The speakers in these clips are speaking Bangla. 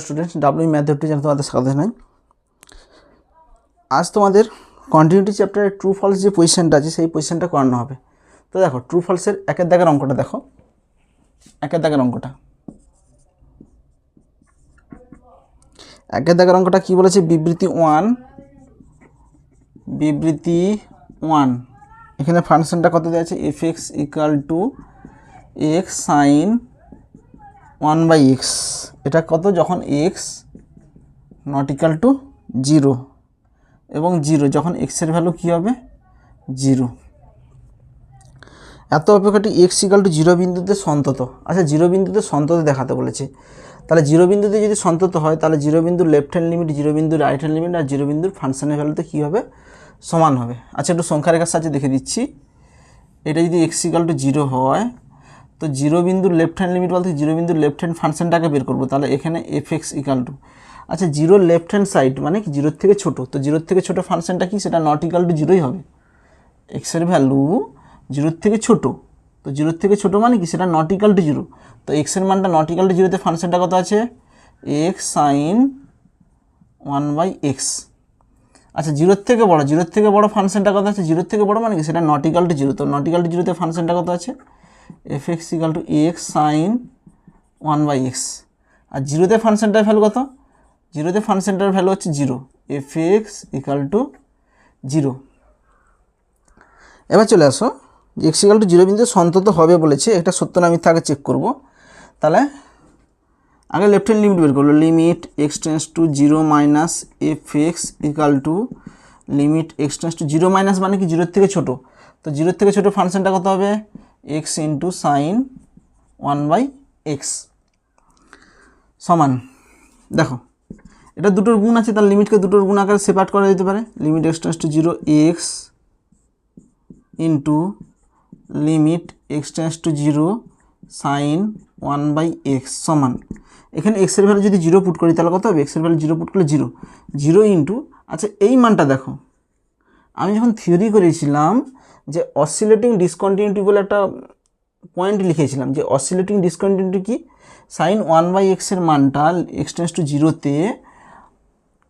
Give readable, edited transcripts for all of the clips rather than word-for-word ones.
স্টুডেন্টস ডাব্লিউ ম্যাথ ধরতে জানা তোমাদের স্বাগত জানাই। আজ তোমাদের কন্টিনিউটি চ্যাপ্টারের ট্রু ফলস যে পজিশনটা আছে সেই পজিশনটা করানো হবে। তো দেখো ট্রু ফলসের একের দাগের অঙ্কটা দেখো, একের দাগের অঙ্কটা কি বলেছে? বিবৃতি ওয়ান এখানে ফাংশনটা কত দেওয়া আছে? F x equal to x sine 1/x। এটা কত? যখন এক্স নট ইকাল টু 0 এবং 0 যখন এক্সের ভ্যালু কী হবে? 0। এত অপেক্ষাটি এক্স ইকাল টু 0 বিন্দুতে সন্তত। আচ্ছা 0 বিন্দুতে সন্তত দেখাতে বলেছে, তাহলে 0 বিন্দুতে যদি সন্তত হয় তাহলে 0 বিন্দুর লেফট হ্যান্ড লিমিট, 0 বিন্দুর রাইট হ্যান্ড লিমিট আর 0 বিন্দুর ফাংশনের ভ্যালুতে কী হবে? সমান হবে। আচ্ছা একটু সংখ্যা রেখার সাহায্যে দেখে দিচ্ছি। এটা যদি এক্স ইকাল টু 0 হয় তো 0 বিন্দুর লেফট হ্যান্ড লিমিট বলতে 0 বিন্দুর লেফট হ্যান্ড ফাংশনটাকে বের করবো। তাহলে এখানে এফ এক্স ইকাল টু, আচ্ছা 0 লেফট হ্যান্ড সাইড মানে কি 0 থেকে ছোটো, তো 0 থেকে ছোটো ফাংশনটা কি? সেটা নট ইকাল টু 0ই হবে। এক্সের ভ্যালু 0 থেকে ছোটো, তো 0 থেকে ছোটো মানে কি? সেটা নট ইকাল টু 0। তো এক্সের মানটা নট ইকাল টু 0তে ফাংশনটা কত আছে? X sine 1/x। আচ্ছা 0 থেকে বড় ফাংশনটা কত আছে? 0 থেকে বড় মানে কি? সেটা নট ইকাল টু 0। তো নট ইকাল টু 0তে ফাংশনটা কত আছে? F x equal to x sine 1/x। আর 0তে ফাংশনটার ভ্যালু কত? 0তে ফাংশনটার ভ্যালু হচ্ছে 0, এফ এক্স ইকাল টু 0। এবার চলে আসো, এক্স ইকাল টু 0 বিন্দু সন্তত হবে বলেছে, এটা সত্য না মিথ্যা আগে চেক করবো। তাহলে আগে লেফট হ্যান্ড লিমিট বের করলো, limit x tends to 0 minus f x equal to limit x tends to 0 minus মানে কি? 0 থেকে ছোটো, তো 0 থেকে ছোটো ফাংশনটা কত হবে? এক্স ইন্টু সাইন 1/x সমান। দেখো এটা দুটোর গুণ আছে, তার লিমিটকে দুটোর গুণ আকারে সেপারেট করা যেতে পারে। Limit x tends to 0 x into limit x tends to 0 sine 1/x সমান। এখানে এক্সের ভ্যালু যদি 0 পুট করি তাহলে কত হবে? এক্সের ভ্যালু 0 পুট করলে 0 ইন্টু, আচ্ছা এই মানটা দেখো, আমি যখন থিওরি করেছিলাম যে অসিলেটিং ডিসকন্টিনিউটি বলে একটা পয়েন্ট লিখেছিলাম, যে অসিলেটিং ডিসকন্টিনিউটি কি? সাইন 1/x এর মানটা এক্স টেন্স টু 0তে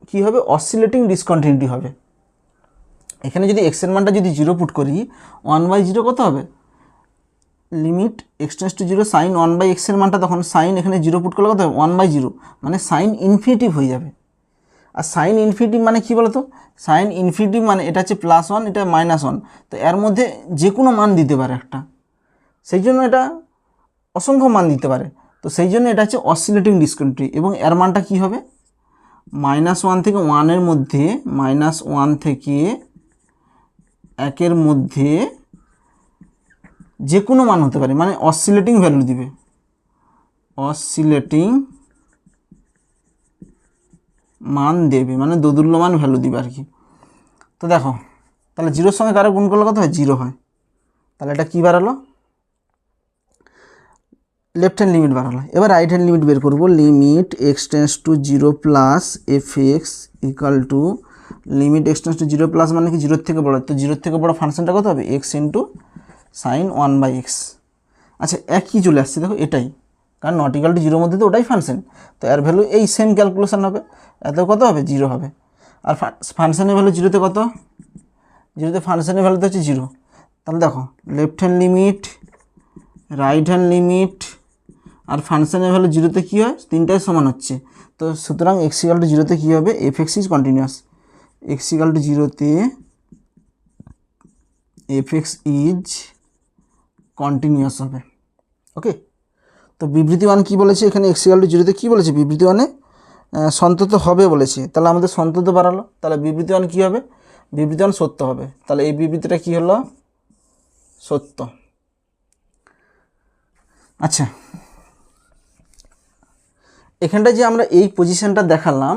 কী হবে? অসিলেটিং ডিসকন্টিনিউটি হবে। এখানে যদি এক্স এর মানটা যদি 0 পুট করি 1/0 কত হবে? Limit x tends to 0 sine 1/x এর মানটা, তখন সাইন এখানে 0 পুট করলে কত হবে? 1/0 মানে সাইন ইনফিনিটিভ হয়ে যাবে। আর সাইন ইনফিনিটিভ মানে কি বলতো? সাইন ইনফিনিটিভ মানে এটা হচ্ছে +1, এটা -1, তো এর মধ্যে যে কোনো মান দিতে পারে একটা, সেই জন্য এটা অসংখ্য মান দিতে পারে। তো সেই জন্য এটা হচ্ছে অসিলেটিং ডিসকন্টিনিউটি। এবং এর মানটা কি হবে? -1 থেকে 1-এর মধ্যে, -1 থেকে 1-এর মধ্যে যে কোনো মান হতে পারে, মানে অসিলেটিং ভ্যালু দিবে, অসিলেটিং মান দেবে মানে দোদুল্যমান ভ্যালু দিবে আর কি। তো দেখো তাহলে 0-র সঙ্গে কারো গুণ করলে কত হয়? 0 হয়। তাহলে এটা কী বাড়ালো? লেফট হ্যান্ড লিমিট বাড়ালো। এবার রাইট হ্যান্ড লিমিট বের করবো, limit x tends to 0 plus F x equal to limit x tends to 0 plus মানে কি? 0-র থেকে বড়ো, তো 0-র থেকে বড়ো ফাংশনটা কত হবে? X into sign 1/x। আচ্ছা একই চলে আসছে দেখো, এটাই, কারণ নট ইকাল টু 0-র মধ্যে তো ওটাই ফাংশন, তো এর ভ্যালু এই সেম ক্যালকুলেশন হবে। এত কত হবে? 0 হবে। আর ফাংশনের ভ্যালু 0-তে কত? 0-তে ফাংশনের ভ্যালু তো হচ্ছে 0। তাহলে দেখো left hand limit, right hand limit আর ফাংশনের ভ্যালু 0-তে কী হয়? তিনটাই সমান হচ্ছে। তো সুতরাং এক্স ইকাল টু 0-তে কী হবে? F X is continuous. X equal to 0-তে এফ এক্স ইজ কন্টিনিউয়াস হবে। ওকে, তো বিবৃতি 1 কী বলেছে? এখানে এক্স ইকাল টু 0-তে কী বলেছে? বিবৃতি 1-এ সন্তত হবে বলেছে, তাহলে আমাদের সন্তত বাড়ালো, তাহলে বিবৃতি 1 কী হবে? বিবৃতি 1 সত্য হবে। তাহলে এই বিবৃতিটা কী হলো? সত্য। আচ্ছা এখানটায় যে আমরা এই পজিশানটা দেখালাম,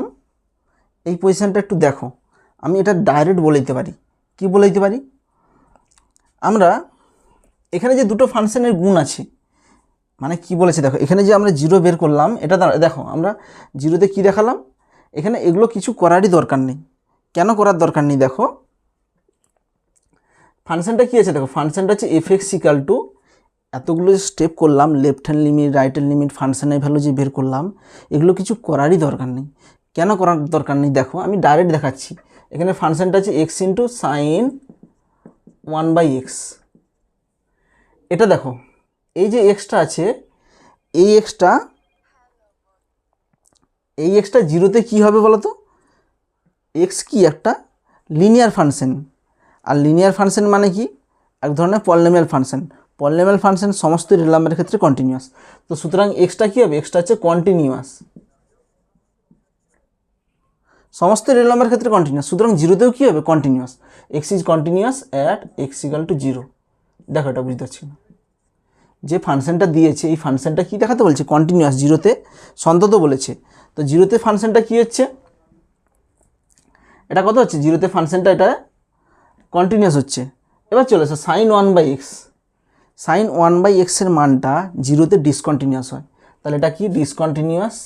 এই পজিশানটা একটু দেখো, আমি এটা ডাইরেক্ট বলে দিতে পারি। কি বলে দিতে পারি? আমরা এখানে যে দুটো ফাংশনের গুণ আছে, মানে কি বলেছে দেখো, এখানে যে আমরা 0 বের করলাম, এটা দেখো আমরা 0-তে কী দেখালাম, এখানে এগুলো কিছু করারই দরকার নেই। কেন করার দরকার নেই? দেখো ফাংশনটা কী আছে, দেখো ফাংশনটা হচ্ছে এফ এক্স ইকাল টু এতগুলো স্টেপ করলাম, left hand limit, right hand limit, ফাংশনের ভ্যালু যে বের করলাম, এগুলো কিছু করারই দরকার নেই। কেন করার দরকার নেই দেখো, আমি ডাইরেক্ট দেখাচ্ছি। এখানে ফাংশনটা আছে এক্স ইন্টু সাইন 1/x। এটা দেখো, এই যে এক্সটা আছে, এই এক্সটা জিরোতে কি হবে বলো তো? এক্স কি একটা লিনিয়ার ফাংশন, আর লিনিয়ার ফাংশন মানে কি? এক ধরনের পলিনোমিয়াল ফাংশন। পলিনোমিয়াল ফাংশন সমস্ত রিয়েল নাম্বারের ক্ষেত্রে কন্টিনিউয়াস। তো সুতরাং এক্সটা কী হবে? এক্সটা হচ্ছে কন্টিনিউয়াস, সমস্ত রিয়েল নাম্বারের ক্ষেত্রে কন্টিনিউয়াস। সুতরাং জিরোতেও কী হবে? Continuous. X is continuous at x equal two 0। দেখো, এটা বুঝতে পারছি না, যে ফাংশনটা দিয়েছে এই ফাংশনটা কী দেখাতে বলছে? কন্টিনিউয়াস, জিরোতে সন্তত বলেছে। তো জিরোতে ফাংশনটা কী হচ্ছে? এটা কত হচ্ছে? জিরোতে ফাংশনটা এটা কন্টিনিউয়াস হচ্ছে। এবার চলে আসে সাইন 1/x। সাইন 1/x এর মানটা জিরোতে ডিসকন্টিনিউয়াস হয়, তাহলে এটা কি? Discontinuous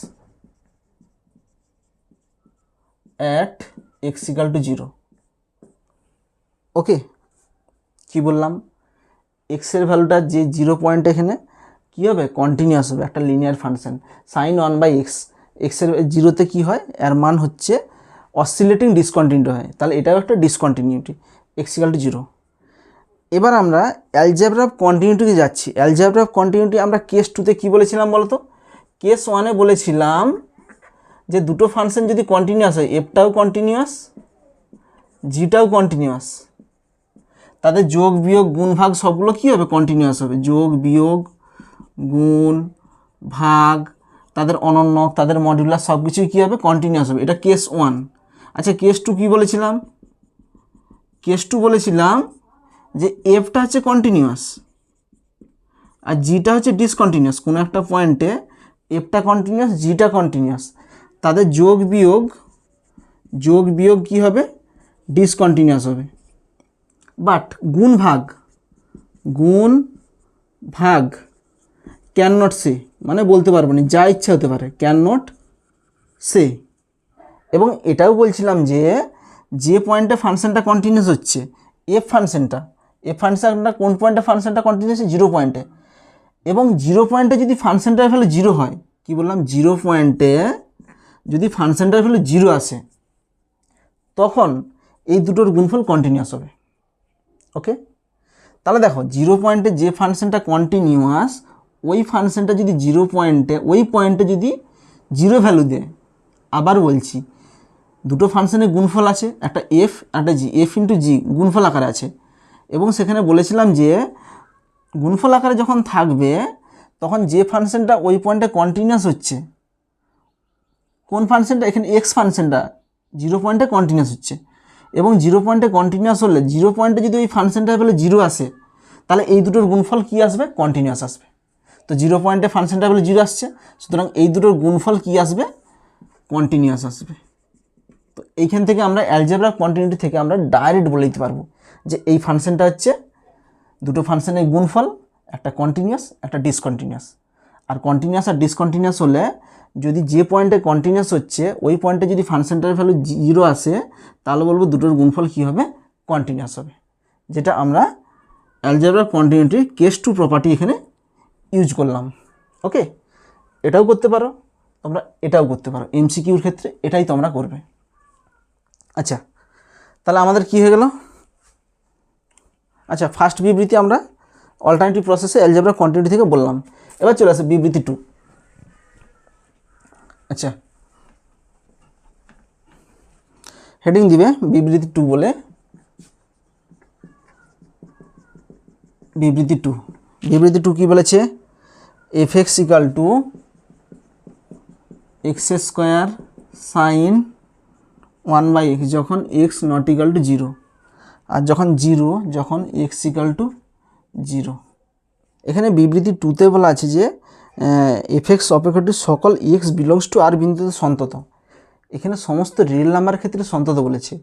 at x equal two 0। ওকে, কি বললাম? এক্সের ভ্যালুটা যে 0 পয়েন্ট, এখানে কী হবে? কন্টিনিউয়াস হবে, একটা লিনিয়ার ফাংশন। সাইন 1/x, এক্সের জিরোতে কী হয়? এর মান হচ্ছে অসিলেটিং ডিসকন্টিনিউটি হয়, তাহলে এটাও একটা ডিসকন্টিনিউটি, এক্স ইকাল টু 0। এবার আমরা অ্যালজেব্রা অফ কন্টিনিউটিতে যাচ্ছি। অ্যালজেব্রা অফ কন্টিনিউটি আমরা কেস 2তে কী বলেছিলাম বলো তো? কেস 1-এ বলেছিলাম যে দুটো ফাংশন যদি কন্টিনিউয়াস হয়, এফটাও কন্টিনিউয়াস, জিটাও কন্টিনিউয়াস, তাদের যোগ বিয়োগ গুণ ভাগ সবগুলো কী হবে? কন্টিনিউয়াস হবে। যোগ বিয়োগ গুণ ভাগ, তাদের অনন্যক, তাদের মডুলাস সব কিছুই কী হবে? কন্টিনিউয়াস হবে। এটা কেস 1। আচ্ছা, কেস 2 কী বলেছিলাম? কেস 2 বলেছিলাম যে এফটা হচ্ছে কন্টিনিউয়াস আর জিটা হচ্ছে ডিসকন্টিনিউয়াস। কোনো একটা পয়েন্টে এফটা কন্টিনিউয়াস, জিটা কন্টিনিউয়াস, তাদের যোগ বিয়োগ কী হবে? ডিসকন্টিনিউয়াস হবে। বাট গুণ ভাগ ক্যান নট সে, মানে বলতে পারবো না, যা ইচ্ছা হতে পারে, ক্যান নট সে। এবং এটাও বলছিলাম যে পয়েন্টে ফাংশনটা কন্টিনিউয়াস হচ্ছে, এফ ফাংশনটা কোন পয়েন্টে ফাংশনটা কন্টিনিউয়াস? 0 পয়েন্টে। এবং 0 পয়েন্টে যদি ফাংশনটার ভ্যালু 0 হয়, কি বললাম? 0 পয়েন্টে যদি ফাংশনটার ভ্যালু 0 আসে, তখন এই দুটোর গুণফল কন্টিনিউয়াস হবে। ওকে, তাহলে দেখো 0 পয়েন্টে যে ফাংশনটা কন্টিনিউয়াস, ওই ফাংশনটা যদি 0 পয়েন্টে, ওই পয়েন্টে যদি 0 ভ্যালু দেয়, আবার বলছি, দুটো ফাংশনের গুণফল আছে, একটা এফ একটা জি, এফ ইন্টু জি গুণফল আকারে আছে। এবং সেখানে বলেছিলাম যে গুণফল আকারে যখন থাকবে, তখন যে ফাংশনটা ওই পয়েন্টে কন্টিনিউয়াস হচ্ছে, কোন ফাংশনটা? এখানে এক্স ফাংশনটা 0 পয়েন্টে কন্টিনিউয়াস হচ্ছে। এবং 0 পয়েন্টে কন্টিনিউয়াস হলে, 0 পয়েন্টে যদি ওই ফাংশনটার ভ্যালু 0 আসে, তাহলে এই দুটোর গুণফল কী আসবে? কন্টিনিউয়াস আসবে। তো 0 পয়েন্টে ফাংশনটার ভ্যালু 0 আসছে, সুতরাং এই দুটোর গুণফল কী আসবে? কন্টিনিউয়াস আসবে। তো এইখান থেকে আমরা অ্যালজেব্রা কন্টিনিউটি থেকে আমরা ডাইরেক্ট বলে দিতে পারবো যে এই ফাংশনটা হচ্ছে দুটো ফাংশনের গুণফল, একটা কন্টিনিউয়াস একটা ডিসকন্টিনিউয়াস। আর কন্টিনিউয়াস আর ডিসকন্টিনিউয়াস হলে, যদি যে পয়েন্টে কন্টিনিউয়াস হচ্ছে ওই পয়েন্টে যদি ফাংশনটার ভ্যালু 0 আসে, তাহলে বলবো দুটোর গুণফল কী হবে? কন্টিনিউয়াস হবে। যেটা আমরা অ্যালজেব্রা কন্টিনিউটির কেস 2 প্রপার্টি এখানে ইউজ করলাম। ওকে, এটাও করতে পারো তোমরা, এটাও করতে পারো, এমসিকিউর ক্ষেত্রে এটাই তোমরা করবে। আচ্ছা, তাহলে আমাদের কি হয়ে গেল? আচ্ছা, ফার্স্ট বিবৃতি আমরা অল্টারনেটিভ প্রসেসে অ্যালজেব্রা কন্টিনিউটি থেকে বললাম। এবার চলে আসে বিবৃতি 2। আচ্ছা, হেডিং দিবে বিবৃতি 2 বলে। বিবৃতি 2 কি বলেছে? F x equal to x square sine 1/x যখন এক্স নট ইকাল টু 0, আর যখন এক্স ইকাল টু 0। এখানে বিবৃতি 2তে বলা আছে যে এফ এক্স অপেক্ষাটি সকল এক্স বিলংস টু আর বিন্দুতে সন্তত। এখানে সমস্ত রিয়েল নাম্বারের ক্ষেত্রে সন্তত বলেছে।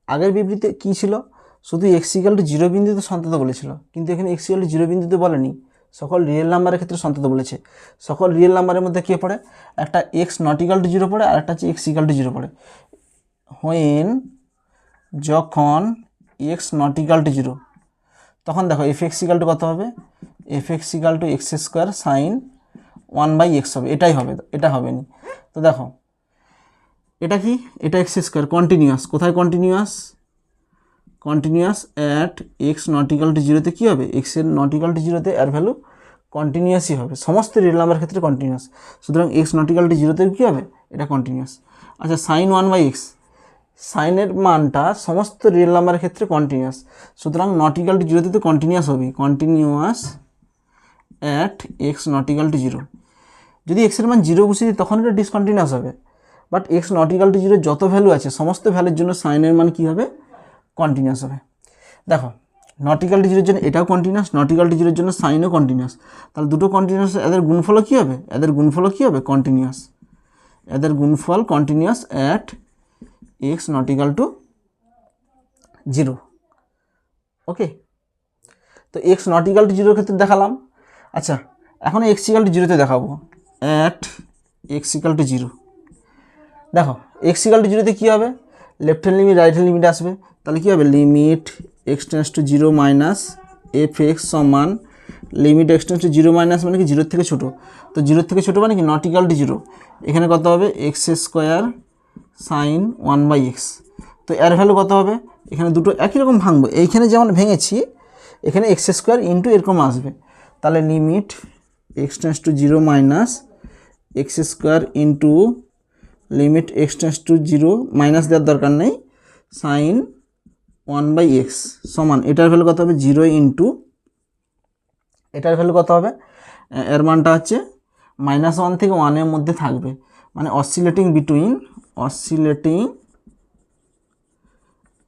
আগের বিবৃতি কী ছিল? শুধু এক্স ইকাল টু 0 বিন্দুতে সন্তত বলেছিল, কিন্তু এখানে এক্স ইকাল টু 0 বিন্দুতে বলেনি, সকল রিয়েল নাম্বারের ক্ষেত্রে সন্তত বলেছে। সকল রিয়েল নাম্বারের মধ্যে কে পড়ে? একটা এক্স নট ইকাল টু 0 পড়ে, আর একটা হচ্ছে এক্স ইকাল টু 0 পড়ে। যখন এক্স নট ইকাল টু 0, তখন দেখো এফ এক্স ইকাল টু কত হবে? F x equal to x square sine 1/x হবে, এটাই হবে, এটা হবে না। তো দেখো এটা কি, এটা এক্স স্কোয়ার কন্টিনিউয়াস, কোথায় continuous, continuous at x not equal to জিরোতে কী হবে, এক্সের নট ইকাল টু জিরোতে এর ভ্যালু কন্টিনিউয়াসই হবে, সমস্ত রিয়েল নাম্বার ক্ষেত্রে কন্টিনিউয়াস। সুতরাং এক্স নট ইকাল টু জিরোতে কী হবে, এটা কন্টিনিউয়াস। আচ্ছা সাইন 1/x, সাইনের মানটা সমস্ত রিয়েল নাম্বারের ক্ষেত্রে কন্টিনিউয়াস, সুতরাং নট ইকাল টু জিরোতে তো কন্টিনিউয়াস হবে, continuous at x not equal to zero. যদি এক্সের মান জিরো বসিয়ে দিই তখন এটা ডিসকন্টিনিউয়াস হবে, but x not equal to zero যত ভ্যালু আছে সমস্ত ভ্যালুর জন্য সাইনের মান কী হবে, কন্টিনিউয়াস হবে। দেখো নট ইকাল টু জিরোর জন্য এটাও কন্টিনিউয়াস, নট ইকাল টু জিরোর জন্য সাইনও কন্টিনিউয়াস, তাহলে দুটো কন্টিনিউয়াস, এদের গুণফলও কী হবে, এদের গুণফলও কী হবে, কন্টিনিউয়াস, এদের গুণফল continuous at x not equal to zero. Okay, তো এক্স নট ইকাল টু জিরোর ক্ষেত্রে দেখালাম। আচ্ছা এখন এক্স ইকাল টু জিরোতে দেখাবো, at x equal to zero. দেখো এক্স ইকাল টু জিরোতে কী হবে, left hand limit right hand limit আসবে, তাহলে কী হবে, limit x tends to zero minus f x সমান limit x tends to zero minus মানে কি জিরোর থেকে ছোটো, তো জিরোর থেকে ছোটো মানে কি নট ইকাল টু জিরো, এখানে কত হবে এক্স স্কোয়ার সাইন 1/x। তো এর ভ্যালু কত হবে, এখানে দুটো একই রকম ভাঙবো, এইখানে যেমন ভেঙেছি এখানে এক্স স্কোয়ার ইন্টু এরকম আসবে, তাহলে limit x tends to zero minus x square into limit x tends to zero, minus দেওয়ার দরকার নেই, সাইন 1/x সমান এটার ভ্যালু কত হবে, জিরো ইন্টু এটার ভ্যালু কত হবে, এর মানটা হচ্ছে -1 থেকে 1 মধ্যে থাকবে, মানে অসিলেটিং বিটুইন, অসিলেটিং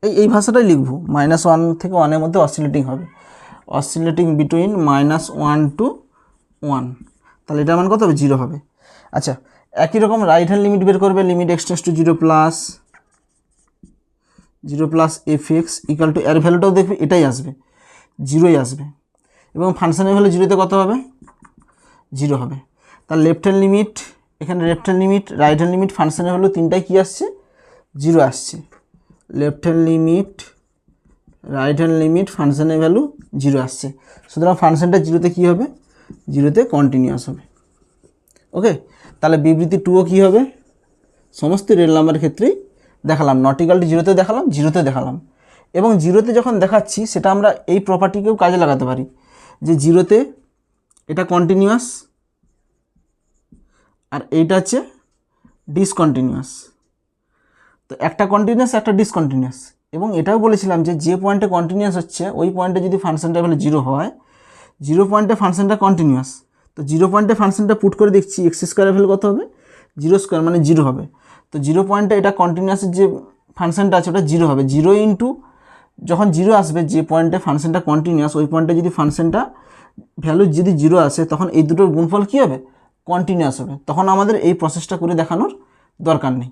এই ভাষাটাই লিখবো, -1 থেকে 1 মধ্যে অসিলেটিং হবে, অসিলেটিং বিটুইন -1 টু 1, তাহলে এটার মান কত হবে, 0 হবে। আচ্ছা একই রকম রাইট হ্যান্ড লিমিট বের করবে, limit x tends to 0 plus F x equal two, এর ভ্যালুটাও দেখবে এটাই আসবে, 0ই আসবে, এবং ফাংশনের ভ্যালু 0তে কত হবে, 0 হবে। তার লেফট হ্যান্ড লিমিট, এখানে left hand limit right hand limit ফাংশনের ভ্যালু তিনটাই কী আসছে, 0 আসছে, left hand limit right hand limit ফাংশনের ভ্যালু 0 আসছে, সুতরাং ফাংশনটা 0তে কী হবে, 0তে কন্টিনিউয়াস হবে। ওকে, তাহলে বিবৃতি 2ও কী হবে, সমস্ত রিয়েল নাম্বারের ক্ষেত্রেই দেখালাম, নট ইকাল টু 0তে দেখালাম, 0তে দেখালাম, এবং 0তে যখন দেখাচ্ছি সেটা আমরা এই প্রপার্টিকেও কাজে লাগাতে পারি, যে 0তে এটা কন্টিনিউয়াস আর এইটা হচ্ছে ডিসকন্টিনিউয়াস, তো একটা কন্টিনিউয়াস একটা ডিসকন্টিনিউয়াস, এবং এটাও বলেছিলাম যে পয়েন্টে কন্টিনিউয়াস হচ্ছে ওই পয়েন্টে যদি ফাংশনটা ভ্যালু 0 হয়, 0 পয়েন্টে ফাংশনটা কন্টিনিউয়াস, তো 0 পয়েন্টে ফাংশনটা পুট করে দেখছি এক্স স্কোয়ারের ভ্যালু কত হবে, 0 স্কোয়ার মানে 0 হবে, তো 0 পয়েন্টে এটা কন্টিনিউয়াসের যে ফাংশনটা আছে ওটা 0 হবে, 0 ইন্টু যখন 0 আসবে যে পয়েন্টে ফাংশনটা কন্টিনিউয়াস ওই পয়েন্টে যদি ফাংশনটা ভ্যালু যদি 0 আসে তখন এই দুটোর গুণফল কী হবে, কন্টিনিউয়াস হবে, তখন আমাদের এই প্রসেসটা করে দেখানোর দরকার নেই,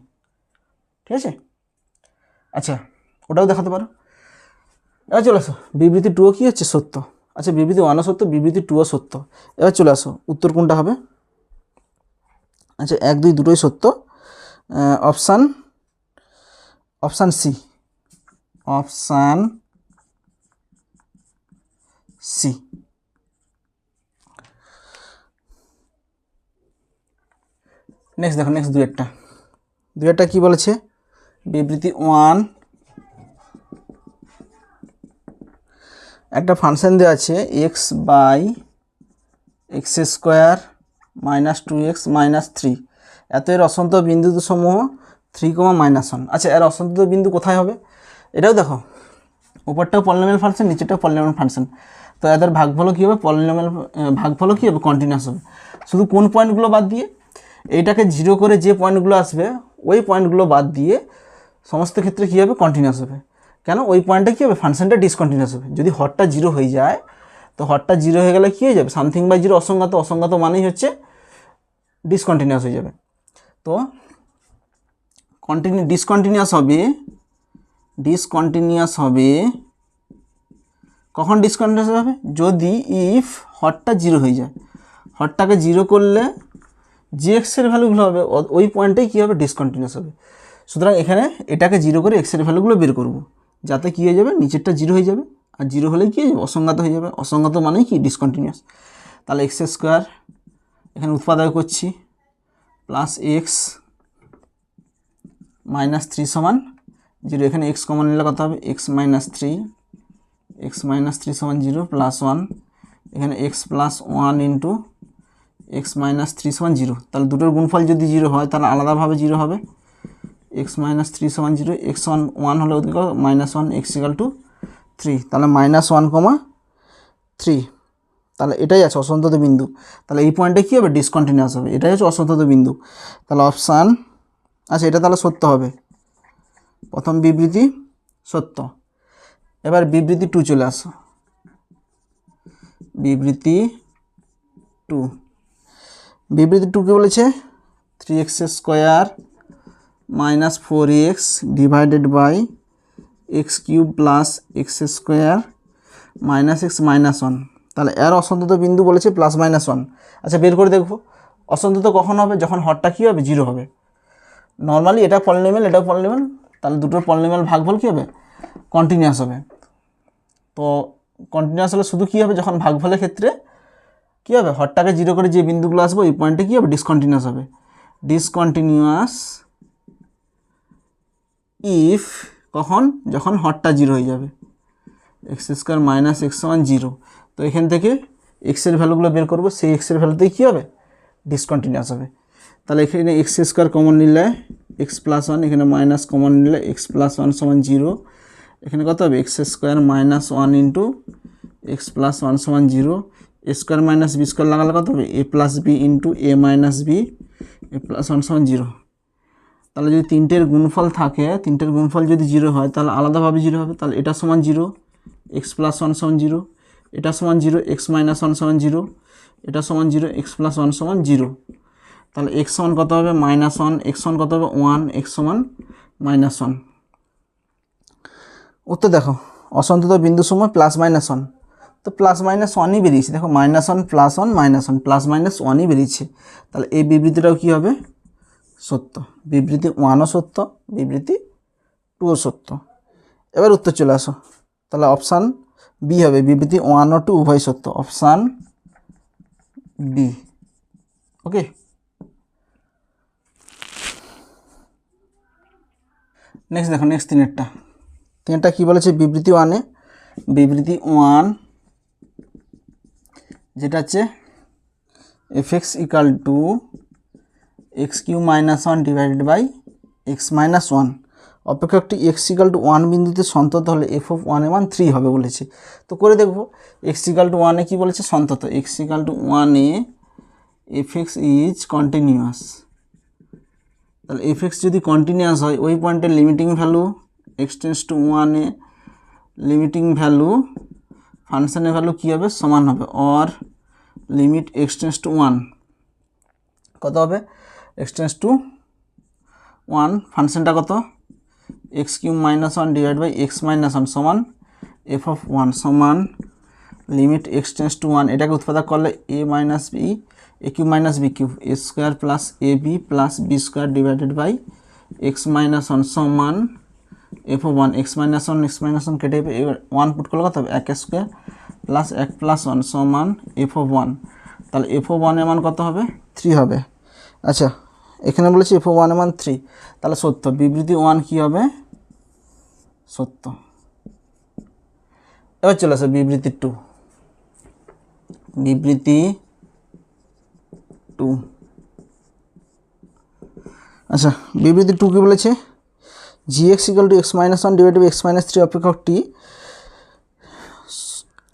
ঠিক আছে। আচ্ছা ওটাও দেখাতে পারো। এবার চলে আসো বিবৃতি 2ও কী হচ্ছে, সত্য। আচ্ছা বিবৃতি 1ও সত্য, বিবৃতি 2ও সত্য। এবার চলে আসো উত্তর কোনটা হবে। আচ্ছা 1 2 দুটোই সত্য, option C, option C. Next দেখো, নেক্সট দুয়েরটা কী বলেছে, বিবৃতি 1 একটা ফাংশন দেওয়া আছে x by x square -2x -3, এত এর অসন্ত বিন্দু সমূহ 3, -1। আচ্ছা এর অসন্ত বিন্দু কোথায় হবে, এটাও দেখো, উপরটাও পলিনোমিয়াল ফাংশন নিচেরটাও পলিনোমিয়াল ফাংশন, তো এদের ভাগফলও কী হবে, পলিনোমিয়াল ভাগফলও কী হবে, কন্টিনিউয়াস হবে, শুধু কোন পয়েন্টগুলো বাদ দিয়ে, এইটাকে 0 করে যে পয়েন্টগুলো আসবে ওই পয়েন্টগুলো বাদ দিয়ে সমস্ত ক্ষেত্রে কী হবে, কন্টিনিউয়াস হবে। কেন, ওই পয়েন্টে কী হবে, ফাংশনটা ডিসকন্টিনিউয়াস হবে। যদি হরটা 0 হয়ে যায়, তো হরটা 0 হয়ে গেলে কী হয়ে যাবে, সামথিং বাই 0 অসংজ্ঞাত, অসংজ্ঞাত মানেই হচ্ছে ডিসকন্টিনিউয়াস হয়ে যাবে। তো ডিসকন্টিনিউয়াস হবে কখন, ডিসকন্টিনিউয়াস হবে যদি ইফ হরটা 0 হয়ে যায়, হরটাকে 0 করলে যে এক্সের ভ্যালুগুলো হবে ওই পয়েন্টেই কী হবে, ডিসকন্টিনিউয়াস হবে। সুতরাং এখানে এটাকে 0 করে এক্সের ভ্যালুগুলো বের করব, যাতে কী হয়ে যাবে, নিচেরটা 0 হয়ে যাবে আর 0 হলে কি অসংজ্ঞাত হয়ে যাবে, অসংজ্ঞাত মানে কি ডিসকন্টিনিউয়াস। তাহলে এক্স স্কোয়ার এখানে উৎপাদক করছি প্লাস এক্স মাইনাস 3 সমান 0, এখানে এক্স কমন নিলে কত হবে এক্স মাইনাস 3 সমান 0 প্লাস 1, এখানে x plus 1 into x minus 3 সমান 0। তাহলে দুটোর গুণফল যদি 0 হয় তাহলে আলাদাভাবে 0 হবে, এক্স মাইনাস 3 সমান 0, এক্স 1 হলে ওদিকে মাইনাস 1, এক্স ইকাল টু 3, তাহলে -1,3। তাহলে এটাই আছে অসন্তত বিন্দু। তাহলে এই পয়েন্টে কী হবে ডিসকন্টিনিউয়াস হবে, এটাই হচ্ছে অসন্তত বিন্দু। তাহলে অপশান, আচ্ছা এটা তাহলে সত্য হবে, প্রথম বিবৃতি সত্য। এবার বিবৃতি 2 চলে আসো, বিবৃতি 2 কে বলেছে 3x square minus 4x divided by x cube plus x square minus x minus 1। তাহলে এর অসন্তত বিন্দু বলেছে +-1। আচ্ছা বের করে দেখবো অসন্তত কখন হবে, যখন হরটা কী হবে 0 হবে। নর্মালি এটা পলিনোমিয়াল, এটাও পলিনোমিয়াল, তাহলে দুটোর পলিনোমিয়াল ভাগফল কী হবে কন্টিনিউয়াস হবে। তো কন্টিনিউয়াস হলে শুধু কী হবে, যখন ভাগফলের ক্ষেত্রে কী হবে হরটাকে 0 করে যে বিন্দুগুলো আসবে এই পয়েন্টে কী হবে ডিসকন্টিনিউয়াস হবে। ডিসকন্টিনিউয়াস ইফ কখন, যখন হরটা 0 হয়ে যাবে, এক্স স্কোয়ার মাইনাস এক্স সমান 0। তো এখান থেকে এক্সের ভ্যালুগুলো বের করবো, সেই এক্সের ভ্যালুতেই কী হবে ডিসকন্টিনিউয়াস হবে। তাহলে এখানে এক্স স্কোয়ার কমন নিলে এক্স প্লাস 1, এখানে মাইনাস কমন নিলে এক্স প্লাস 1 সমান 0, এখানে কত হবে x square minus 1 into x plus 1 সমান 0, এ স্কোয়ার মাইনাস বি স্কোয়ার লাগালে কত হবে এ প্লাস বি ইন্টু এ মাইনাস বি, এ প্লাস 1 সমান 0। তাহলে যদি তিনটের গুণফল থাকে, তিনটের গুণফল যদি 0 হয় তাহলে আলাদাভাবে 0 হবে। তাহলে এটা সমান 0, এক্স প্লাস 1 সমান 0, এটা সমান 0, এক্স মাইনাস 1 সমান 0, এটা সমান 0, এক্স প্লাস 1 সমান 0। তাহলে এক্স সমান কত হবে -1, এক্স সমান কত হবে 1, এক্স সমান -1। উত্তর দেখো অসন্তত বিন্দু সময় +-1, তো +-1ই বেরিয়েছে। দেখো -1 +1 -1 +-1ই বেরিয়েছে। তাহলে এই বিবৃতিটাও কী হবে সত্য, বিবৃতি 1ও সত্য, বিবৃতি 2ও সত্য। এবার উত্তর চলে আসো, তাহলে অপশান বি হবে, বিবৃতি 1 ও 2 উভয় সত্য, অপশান বি। ওকে, নেক্সট দেখো, নেক্সট তিনেরটা কী বলেছে বিবৃতি 1-এ, বিবৃতি 1 যেটা হচ্ছে fx equal to x³ - 1 divided by x - 1 অপেক্ষকটি x ইকাল টু 1 বিন্দুতে সন্তত হলে f(1) এর মান 3 হবে বলেছে। তো করে দেখবো x ইকাল টু 1-এ কী বলেছে সন্তত, x ইকাল টু 1-এ fx ইজ কন্টিনিউয়াস। তাহলে fx যদি কন্টিনিউয়াস হয় ওই পয়েন্টের limiting value x tends to 1-এ লিমিটিং ভ্যালু ফাংশনের ভ্যালু কী হবে সমান হবে, or limit x tends to 1 কত হবে x টেন্ডস টু 1, ফাংশনটা কত x³ - 1 ডিভাইড বাই x - 1 সমান f(1) সমান লিমিট x টেন্ডস টু 1, এটাকে উৎপাদক করলে a minus b a³ - b³ a square plus ab plus b square divided by x - 1 সমান f(1) x - 1 কেটে 1 পুট করলে কত হবে 1 স্কোয়ার প্লাস 1 প্লাস 1 সমান f(1). তাহলে f(1) এর মান কত হবে 3 হবে। আচ্ছা এখানে বলেছি f(1) এর মান 3, তাহলে সত্য, বিবৃতি 1 কী হবে সত্য। এবার চলে আসে বিবৃতি 2, বিবৃতি 2। আচ্ছা বিবৃতি 2 কী বলেছে, gx equal to x - 1 divide by x - 3 অপেক্ষকটি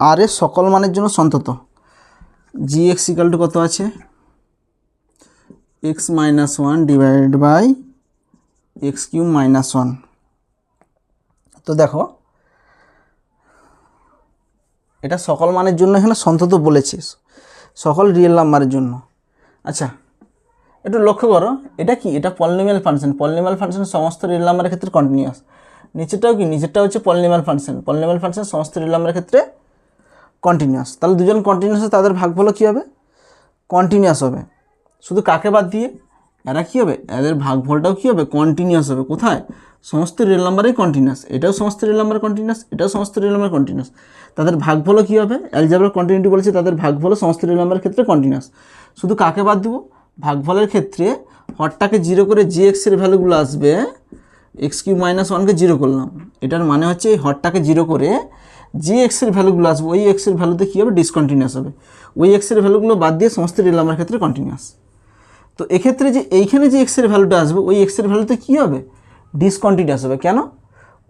আর এর সকল মানের জন্য সন্তত। gx ইকাল টু কত আছে x - 1 ডিভাইড বাই x³ - 1। তো দেখো এটা সকল মানের জন্য এখানে সন্তত বলেছে, সকল রিয়েল নাম্বারের জন্য। আচ্ছা একটু লক্ষ্য করো এটা কি, এটা পলিনোমিয়াল ফাংশন, পলিনোমিয়াল ফাংশন সমস্ত রিয়েল নাম্বারের ক্ষেত্রে কন্টিনিউয়াস। নিচেরটাও কি, নিচেরটা হচ্ছে পলিনোমিয়াল ফাংশন, পলিনোমিয়াল ফাংশন সমস্ত রিয়েল নাম্বারের ক্ষেত্রে কন্টিনিউয়াস। তাহলে দুজন কন্টিনিউয়াস, তাদের ভাগফলও কী হবে কন্টিনিউয়াস হবে। শুধু কাকে বাদ দিয়ে, এরা কী হবে, এদের ভাগফলটাও কী হবে, কন্টিনিউয়াস হবে। কোথায়, সমস্ত রিয়েল নাম্বারেই কন্টিনিউয়াস, এটাও সমস্ত রিয়েল নাম্বার কন্টিনিউয়াস, এটাও সমস্ত রিয়েল নাম্বার কন্টিনিউয়াস। তাদের ভাগফলও কী হবে, অ্যালজেব্রার কন্টিনিউটি বলেছে তাদের ভাগফলও সমস্ত রিয়েল নাম্বারের ক্ষেত্রে কন্টিনিউয়াস। শুধু কাকে বাদ দিব, ভাগফলের ক্ষেত্রে হরটাকে 0 করে যে এক্সের ভ্যালুগুলো আসবে, x³ - 1কে 0 করলাম, এটার মানে হচ্ছে এই হরটাকে 0 করে যে এক্সের ভ্যালুগুলো আসবে ওই এক্সের ভ্যালুতে কী হবে, ডিসকন্টিনিউয়াস হবে। ওই এক্সের ভ্যালুগুলো বাদ দিয়ে সমস্ত রিয়েল নাম্বারের ক্ষেত্রে কন্টিনিউয়াস। তো এক্ষেত্রে যে এইখানে যে এক্সের ভ্যালুটা আসবে ওই এক্সের ভ্যালুতে কী হবে, ডিসকন্টিনিউয়াস হবে। কেন,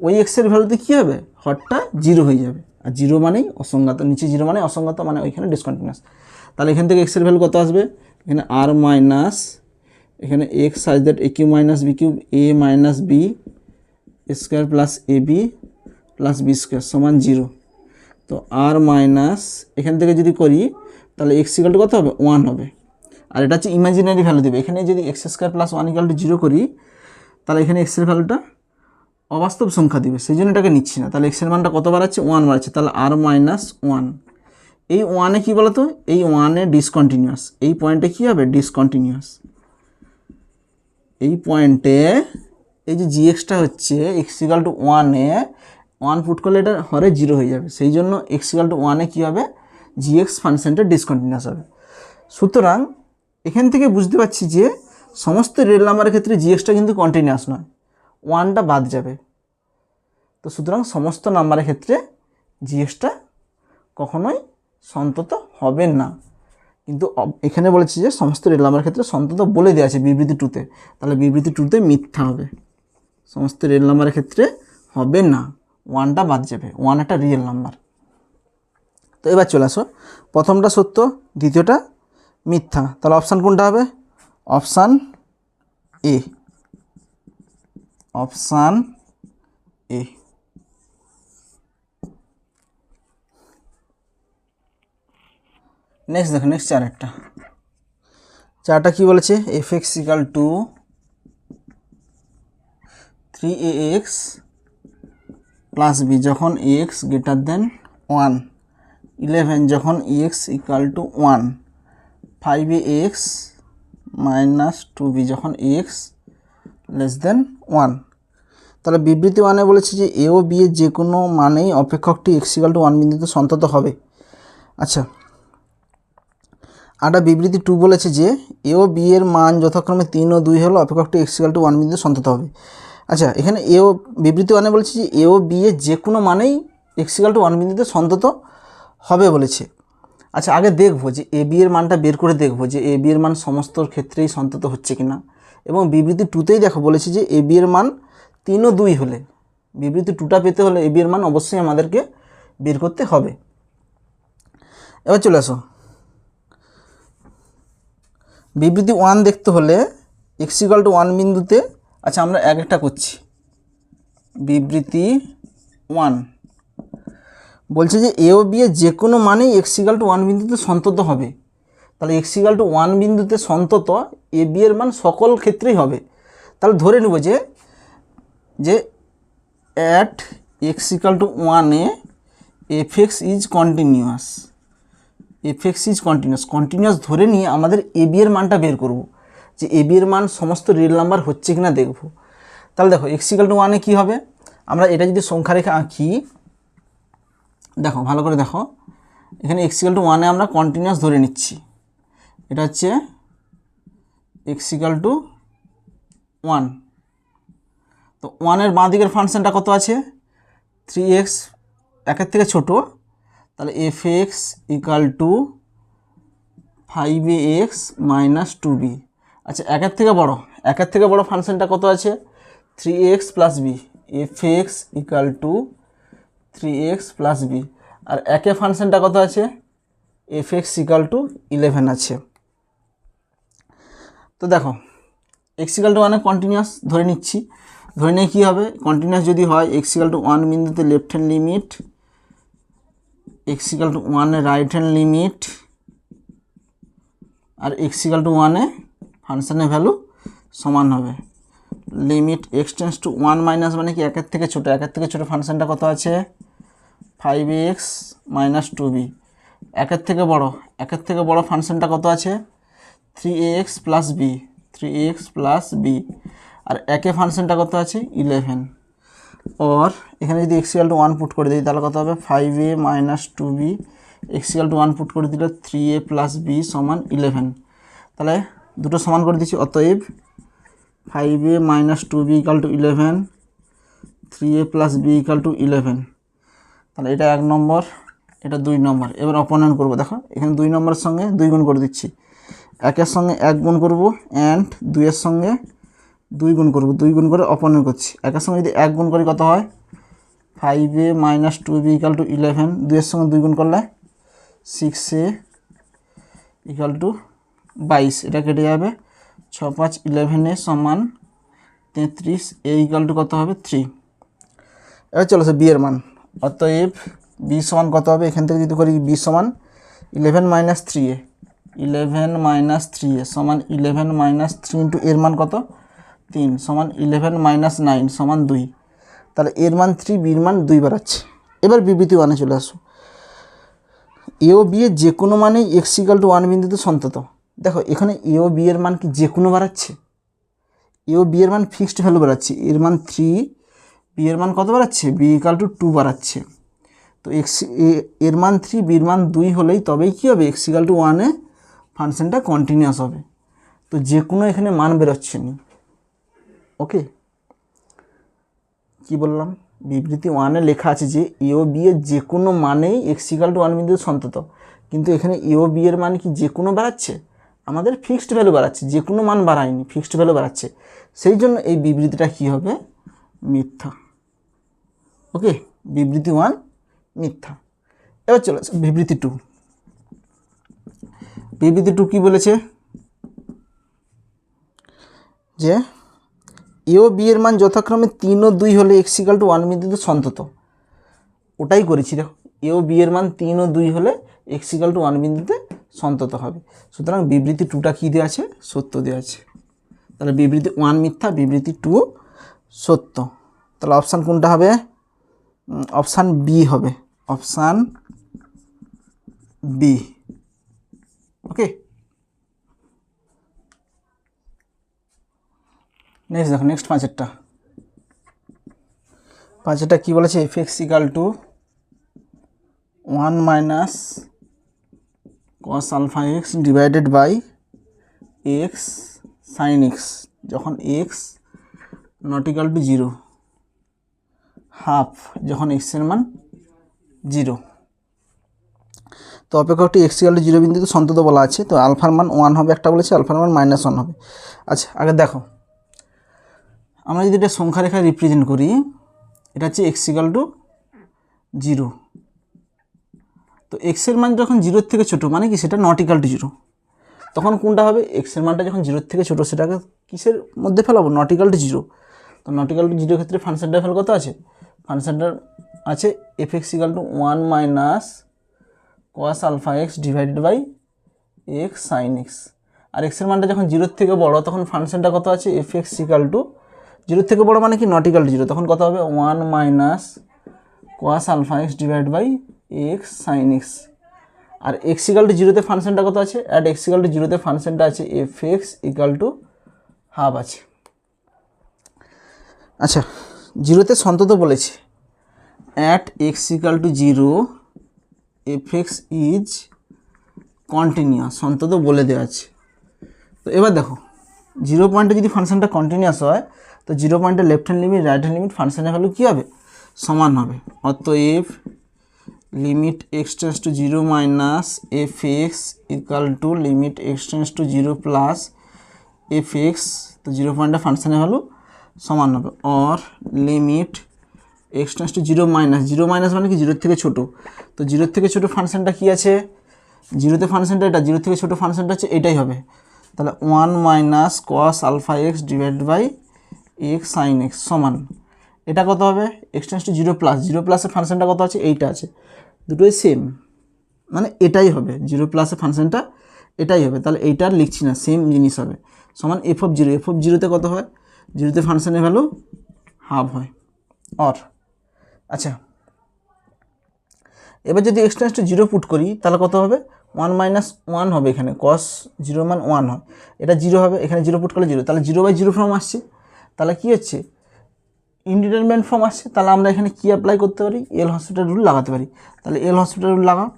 ওই এক্সের ভ্যালুতে কী হবে, হরটা 0 হয়ে যাবে। আর 0 মানেই অসংজ্ঞাত, নিচে 0 মানে অসংজ্ঞাত, মানে ওইখানে ডিসকন্টিনিউয়াস। তাহলে এখান থেকে এক্সের ভ্যালু কত আসবে, এখানে r মাইনাস, এখানে x size that a³ - b³ a minus b square plus ab plus b square সমান 0। তো r মাইনাস এখান থেকে যদি করি তাহলে x = কত হবে, 1 হবে। আর এটা হচ্ছে ইমাজিনারি ভ্যালু দেবে। এখানে যদি x² + 1 = 0 করি তাহলে এখানে x এর ভ্যালুটা অবাস্তব সংখ্যা দিবে, সেই জন্য এটাকে নিচ্ছি না। তাহলে x এর মানটা কত বাড়াচ্ছে, 1 বাড়াচ্ছে। তাহলে r মাইনাস 1, এই 1-এ কী বলতো, এই 1-এ ডিসকন্টিনিউয়াস, এই পয়েন্টে কী হবে, ডিসকন্টিনিউয়াস। এই পয়েন্টে এই যে gx-টা হচ্ছে x = 1-এ 1 পুট করলে এটা হরে 0 হয়ে যাবে, সেই জন্য x = 1-এ কী হবে, gx ফাংশনটা ডিসকন্টিনিউয়াস হবে। সুতরাং এখান থেকে বুঝতে পারছি যে সমস্ত রিয়েল নাম্বারের ক্ষেত্রে gx-টা কিন্তু কন্টিনিউয়াস নয়, 1টা বাদ যাবে। তো সুতরাং সমস্ত নাম্বারের ক্ষেত্রে gx-টা কখনোই সন্তত হবে না। কিন্তু এখানে বলেছি যে সমস্ত রিয়েল নাম্বারের ক্ষেত্রে সন্তত বলে দেওয়া আছে বিবৃতি 2-তে, তাহলে বিবৃতি 2-তে মিথ্যা হবে, সমস্ত রিয়েল নাম্বারের ক্ষেত্রে হবে না, 1টা বাদ যাবে, 1 একটা রিয়েল নাম্বার। তো এবার চলে আসো, প্রথমটা সত্য, দ্বিতীয়টা মিথ্যা। তাহলে অপশান কোনটা হবে, option A, option A. Next দেখো, নেক্সট চারটা কী বলেছে, f(x) = 3ax + b যখন x > 1, 11 যখন x = 1, 5ax - 2b যখন x < 1। তাহলে বিবৃতি 1-এ বলেছে যে a ও b এর যে কোনো মানেই অপেক্ষকটি x = 1 বিন্দুতে সন্তত হবে। আচ্ছা, আর বিবৃতি 2 বলেছে যে a ও b এর মান যথাক্রমে 3 ও 2 হলে অপেক্ষকটি x = 1 বিন্দুতে সন্তত হবে। আচ্ছা, এখানে বিবৃতি 1-এ বলেছে যে a ও b এর যে কোনো মানেই x = 1 বিন্দুতে সন্তত হবে বলেছে। আচ্ছা, আগে দেখবো যে a b এর মানটা বের করে দেখবো যে a b এর মান সমস্ত ক্ষেত্রেই সন্তত হচ্ছে কিনা। এবং বিবৃতি 2-তেই দেখো বলেছে যে a b এর মান 3 ও 2 হলে, বিবৃতি 2টা পেতে হলে a b এর মান অবশ্যই আমাদেরকে বের করতে হবে। এবার চলে আসো, বিবৃতি 1 দেখতে হলে x = 1 বিন্দুতে, আচ্ছা আমরা এক একটা করছি। বিবৃতি 1 বলছে যে a ও b এর যে কোনো মানেই x = 1 বিন্দুতে সন্তত হবে। তাহলে x = 1 বিন্দুতে সন্তত a b এর মান সকল ক্ষেত্রেই হবে। তাহলে ধরে নেব যে at x = 1-এ f(x) is continuous, f(x) is continuous ধরে নিয়ে আমাদের a b এর মানটা বের করব, যে a b এর মান সমস্ত রিয়েল নাম্বার হচ্ছে কিনা দেখব। তাহলে দেখো x = 1-এ কী হবে, আমরা এটা যদি সংখ্যা রেখে আঁকি, দেখো ভালো করে দেখো, এখানে x = 1-এ আমরা কন্টিনিউয়াস ধরে নিচ্ছি, এটা হচ্ছে x = 1। তো 1-এর বাঁ দিকের ফাংশনটা কত আছে, 3x, একের থেকে ছোট, তাহলে f(x) = 5ax - 2b। আচ্ছা, একের থেকে বড় ফাংশনটা কত আছে, 3x + b, f(x) = 3x + b। আর একের ফাংশনটা কত আছে, f(x) = 11 আছে। তো দেখো x = 1-এ কন্টিনিউয়াস ধরে নিচ্ছি, ধরে নিয়ে কী হবে, কন্টিনিউয়াস যদি হয় x = 1 বিন্দুতে লেফট হ্যান্ড লিমিট, x = 1-এ রাইট হ্যান্ড লিমিট, আর x = 1-এ ফাংশনের ভ্যালু সমান হবে লিমিট x → 1 মাইনাস, মানে কি একের থেকে ছোট ফাংশনটা কত আছে, 5ax - 2b। একের থেকে বড় ফাংশনটা কত আছে, 3ax + b, 3x plus B, আর একে ফাংশনটা কত আছে 11, और এখানে যদি x = 1 পুট করে দিই তাহলে কত হবে 5a - 2b, x = 1 পুট করে দিলে 3a প্লাস বি সমান 11। তাহলে দুটো সমান করে দিচ্ছি, অতএব 5a - 2b = 11, 3a plus B = 11। তাহলে এটা 1 নম্বর, এটা 2 নম্বর। এবার অপনয়ন করব, দেখো এখানে 2 নম্বরের সঙ্গে 2 গুণ করে দিচ্ছি, 1-এর সঙ্গে 1 গুণ করব অ্যান্ড 2-এর সঙ্গে 2 গুণ করব, 2 গুণ করে অপনয়ন করছি। 1-এর সঙ্গে যদি 1 গুণ করি কত হয় 5a - 2b = 11, 2-এর সঙ্গে 2 গুণ করলে 6a = 22, এটা কেটে যাবে, 6 5 11a সমান 33, a = কত হবে 3। এবার চলো বি এর মান, অতএব বি সমান কত হবে, এখান থেকে যদি করি বি সমান 11 - 3a, 11 - 3a সমান 11 - 3 ইন্টু এর মান কত 3 সমান 11 - 9 সমান 2। তাহলে এর মান 3, বির মান 2 বাড়াচ্ছে। এবার বিবৃতি 1-এ চলে আসো, এ ও বি এর যে কোনো মানেই x = 1 বিন্দুতে সন্তত। দেখো এখানে এ ও বি এর মান কি যে কোনো বাড়াচ্ছে, এ ও বি এর মান ফিক্সড ভ্যালু বাড়াচ্ছে, এর মান 3, বি এর মান কত বাড়াচ্ছে বি = 2 বাড়াচ্ছে। তো এর মান 3, বির মান 2 হলেই তবেই কী হবে x = 1-এ ফাংশনটা কন্টিনিউয়াস হবে। তো যে কোনো এখানে মান বেরোচ্ছে না। ওকে, কি বললাম, বিবৃতি 1-এ লেখা আছে যে এ ও বি এর যে কোনো মানেই x = 1 বিন্দুতে সন্তত, কিন্তু এখানে এ ও বি এর মান কি যে কোনো বাড়াচ্ছে, আমাদের ফিক্সড ভ্যালু বাড়াচ্ছে, যে কোনো মান বাড়ায়নি, ফিক্সড ভ্যালু বাড়াচ্ছে, সেই জন্য এই বিবৃতিটা কি হবে মিথ্যা। ওকে, বিবৃতি 1 মিথ্যা। এবার চলে আসো বিবৃতি 2। বিবৃতি 2 কি বলেছে যে এ ও বি এর মান যথাক্রমে 3 ও 2 হলে x = 1 বিন্দুতে সন্তত। ওটাই করেছি, দেখো এ ও বি এর মান 3 ও 2 হলে x = 1 বিন্দুতে সন্তত হবে। সুতরাং বিবৃতি 2টা কী দেওয়া আছে, সত্য দেওয়া আছে। তাহলে বিবৃতি 1 মিথ্যা, বিবৃতি 2 সত্য। তাহলে অপশান কোনটা হবে, অপশান বি হবে, অপশান বি। ওকে, নেক্সট দেখো, নেক্সট 5-এরটা কী বলেছে, f(x = 1 - cos αx divided by x sin x যখন x ≠ 0, হাফ যখন x এর মান 0। তো অপেক্ষকটি x = 0 বিন্দুতে সন্তত বলা আছে। তো আলফার মান 1 হবে একটা বলেছে, আলফার মান -1 হবে। আচ্ছা, আগে দেখো আমরা যদি এটা সংখ্যা রেখায় রিপ্রেজেন্ট করি, এটা হচ্ছে x = 0। তো x এর মান যখন 0-এর থেকে ছোটো, মানে কি সেটা ≠ 0, তখন কোনটা হবে, x এর মানটা যখন 0-এর থেকে ছোটো সেটাকে কিসের মধ্যে ফেলাবো, ≠ 0। তো নত ইকুয়াল টু 0 ক্ষেত্রে ফাংশনটার ভ্যালু কত আছে, ফাংশনটার আছে f(x = 1 - cos αx divided by x sin x। আর x এর মানটা যখন 0 থেকে বড় তখন ফাংশনটা কত আছে, f(x = 0 থেকে বড় মানে কি নত ইকুয়াল টু 0, তখন কত হবে 1 - cos αx divided by x sin x। আর x = 0 তে ফাংশনটা কত আছে, অ্যাট x = 0 তে ফাংশনটা আছে f(x = হাফ আছে। আচ্ছা, 0-তে সন্তত বলেছে, at x = 0 f(x is continuous, সন্তত বলে দেওয়া আছে। তো এবার দেখো 0 পয়েন্টে যদি ফাংশনটা কন্টিনিউয়াস হয় তো 0 পয়েন্টের left hand limit right hand limit ফাংশনের ভ্যালু কী হবে, সমান হবে। অতএব limit x tends to 0 minus f(x) = limit x tends to 0 plus f(x), তো 0 পয়েন্টে ফাংশনের ভ্যালু সমান হবে। Or limit x tends to 0 minus, 0 minus মানে কি 0-এর থেকে ছোটো, তো 0-এর থেকে ছোটো ফাংশনটা কী আছে, 0-তে ফাংশনটা এটা, 0 থেকে ছোটো ফাংশনটা হচ্ছে এটাই হবে। তাহলে 1 - cos αx divide by x sin x সমান, এটা কত হবে x টেন্ডস টু 0 প্লাস, 0 প্লাসের ফাংশনটা কত আছে, এইটা আছে, দুটোই সেম, মানে এটাই হবে 0 প্লাসের ফাংশনটা এটাই হবে। তাহলে এইটা আর লিখছি না, সেম জিনিস হবে, সমান f(0), f(0)তে কত হয়, 0-তে ফাংশনের ভ্যালু হাফ হয়। অর আচ্ছা, এবার যদি x টেন্ডস টু 0 পুট করি তাহলে কত হবে 1 মাইনাস 1 হবে, এখানে কস 0 মান 1 হয়, এটা 0 হবে, এখানে 0 পুট করলে 0, তাহলে 0/0 ফর্ম আসছে। তাহলে কি হচ্ছে, ইনডিটারমিনেট ফর্ম আসছে। তাহলে আমরা এখানে কি অ্যাপ্লাই করতে পারি, এল হসপিটাল রুল লাগাতে পারি। তাহলে এল হসপিটাল রুল লাগাও,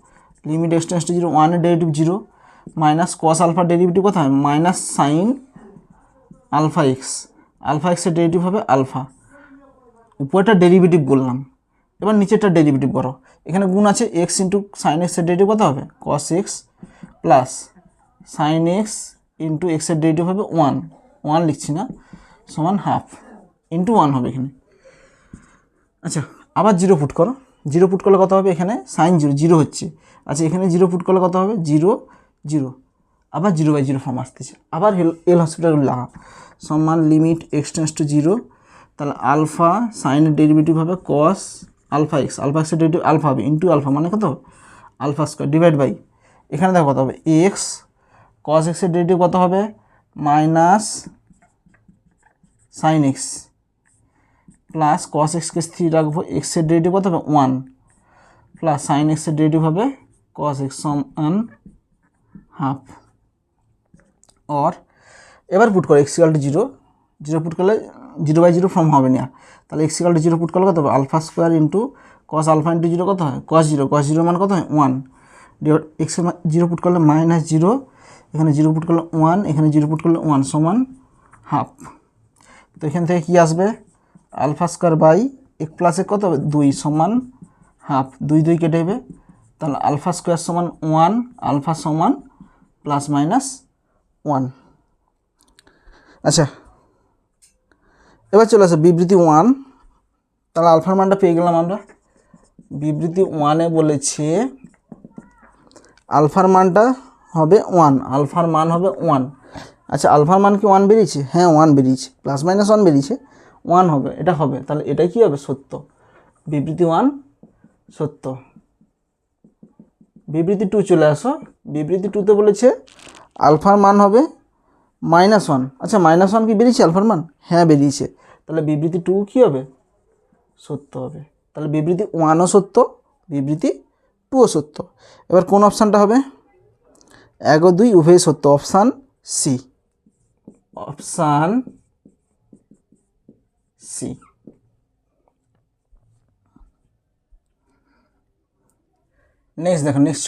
লিমিট x টেন্ডস টু 0, 1 এর derivative 0 minus cos alpha derivative কত হয়, minus sine alpha x, alpha এক্সের ডেরিভেটিভ হবে আলফা, উপরটা ডেরিভেটিভ বললাম। এবার নিচেরটা ডেরিভেটিভ করো, এখানে গুণ আছে, এক্স ইন্টু সাইন এক্সের ডেরিভেটিভ কত হবে, cos x plus sine x into এক্সের ডেরিভেটিভ হবে 1 লিখছি না, সমান হাফ ইন্টু 1 হবে এখানে। আচ্ছা, আবার 0 পুট করো, 0 পুট করলে কত হবে, এখানে সাইন 0 হচ্ছে। আচ্ছা, এখানে 0 পুট করলে কত হবে, 0, আবার 0/0 ফর্ম আসতেছে। আবার এল হসপিটাল লাগাও, সমান লিমিট এক্স টেন্ডস টু 0, তাহলে আলফা সাইনের ডেরিভেটিভ হবে কস আলফা এক্সের ডেরিভেটিভ আলফা হবে ইন্টু আলফা মানে কত, আলফা স্কোয়ার ডিভাইড বাই, এখানে দেখো কত হবে, এক্স কস এক্সের ডেরিভেটিভ কত হবে, minus sine x plus cos এক্সকে স্থির রাখবো, এক্সের ডেরিভেটিভ কত হবে 1 প্লাস সাইন এক্সের ডেরিভেটিভ হবে কস এক্স সমান হাফ। और এবার পুট করে এক্স ইকুয়াল টু 0 পুট করলে 0/0 ফর্ম হবে না, তাহলে এক্স ইকুয়াল টু 0 পুট করলে কত হবে, alpha square into cos alpha into 0 কত হয়, কস 0 মান কত হয় 1, এক্স 0 পুট করলে মাইনাস 0, এখানে 0 পুট করলে 1, এখানে 0 পুট করলে 1 সমান হাফ। তো এখান থেকে কি আসবে, আলফা স্কোয়ার বাই এক প্লাস এক কত হবে 2 সমান হাফ, 2 কেটে যাবে, তাহলে আলফা স্কোয়ার সমান 1, আলফা সমান প্লাস মাইনাস 1। আচ্ছা, এবার চলে আসে বিবৃতি 1, তাহলে আলফার মানটা পেয়ে গেলাম আমরা। বিবৃতি 1-এ বলেছে আলফার মানটা হবে 1, আলফার মান হবে 1। আচ্ছা, আলফার মান কি 1 বেরিয়েছে, হ্যাঁ 1 বেরিয়েছে, প্লাস মাইনাস 1 বেরিয়েছে, 1 হবে, এটা হবে, তাহলে এটা কি হবে, সত্য, বিবৃতি 1 সত্য। বিবৃতি 2 চলে আসো, বিবৃতি 2-তে বলেছে আলফার মান হবে -1। আচ্ছা, -1 কি বেরিয়েছে আলফার মান, হ্যাঁ বেরিয়েছে, তাহলে বিবৃতি 2 কি হবে, সত্য হবে। তাহলে বিবৃতি 1ও সত্য, বিবৃতি 2ও সত্য। এবার কোন অপশানটা হবে, 1 ও 2 উভয়ই সত্য, option C, option C. Next দেখো, নেক্সট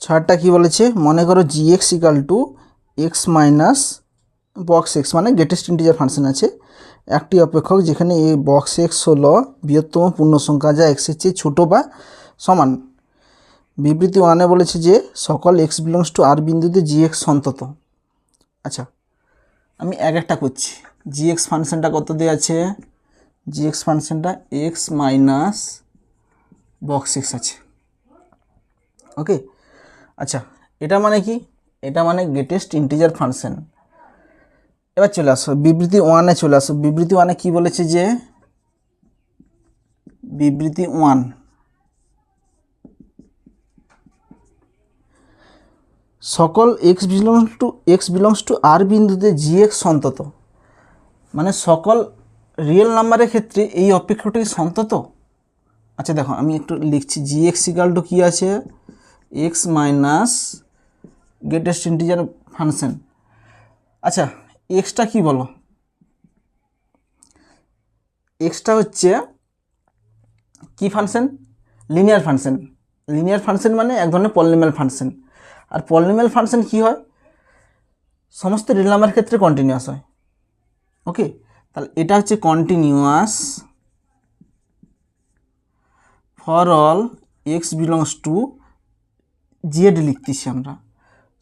ছয়টা কি বলেছে, মনে করো gx equal to x minus box x, মানে গ্রেটেস্ট ইন্টিজার ফাংশন আছে, একটি অপেক্ষক যেখানে এই বক্স এক্স হলো বৃহত্তম পূর্ণ সংখ্যা যা এক্সের চেয়ে ছোটো বা সমান। বিবৃতি 1-এ বলেছে যে সকল এক্স বিলংস টু আর বিন্দুতে gx সন্তত। আচ্ছা, আমি একটা করছি, gx ফাংশনটা কত দেওয়া আছে, gx ফাংশনটা এক্স মাইনাস বক্স এক্স আছে, ওকে। আচ্ছা, এটা মানে কি, এটা মানে গ্রেটেস্ট ইন্টিজার ফাংশন। এবার চলে আসো বিবৃতি 1-এ চলে আসো, বিবৃতি 1-এ কি বলেছে যে বিবৃতি 1 সকল এক্স বিলংস টু আর বিন্দুতে gx সন্তত, মানে সকল রিয়েল নাম্বারের ক্ষেত্রে এই অপেক্ষকটি সন্তত। আচ্ছা দেখো, আমি একটু লিখছি, gx ইকাল টু কী আছে, x minus greatest integer function. আচ্ছা, এক্সটা কি বলো, এক্সটা হচ্ছে কি function, linear function. Linear function মানে এক ধরনের পলিনোমিয়াল ফাংশন। আর পলিনোমিয়াল ফাংশন কি হয়, সমস্ত রিয়েল নাম্বারের ক্ষেত্রে কন্টিনিউয়াস হয়, ওকে। তাহলে এটা হচ্ছে continuous for all x belongs to Z লিখতেছি আমরা।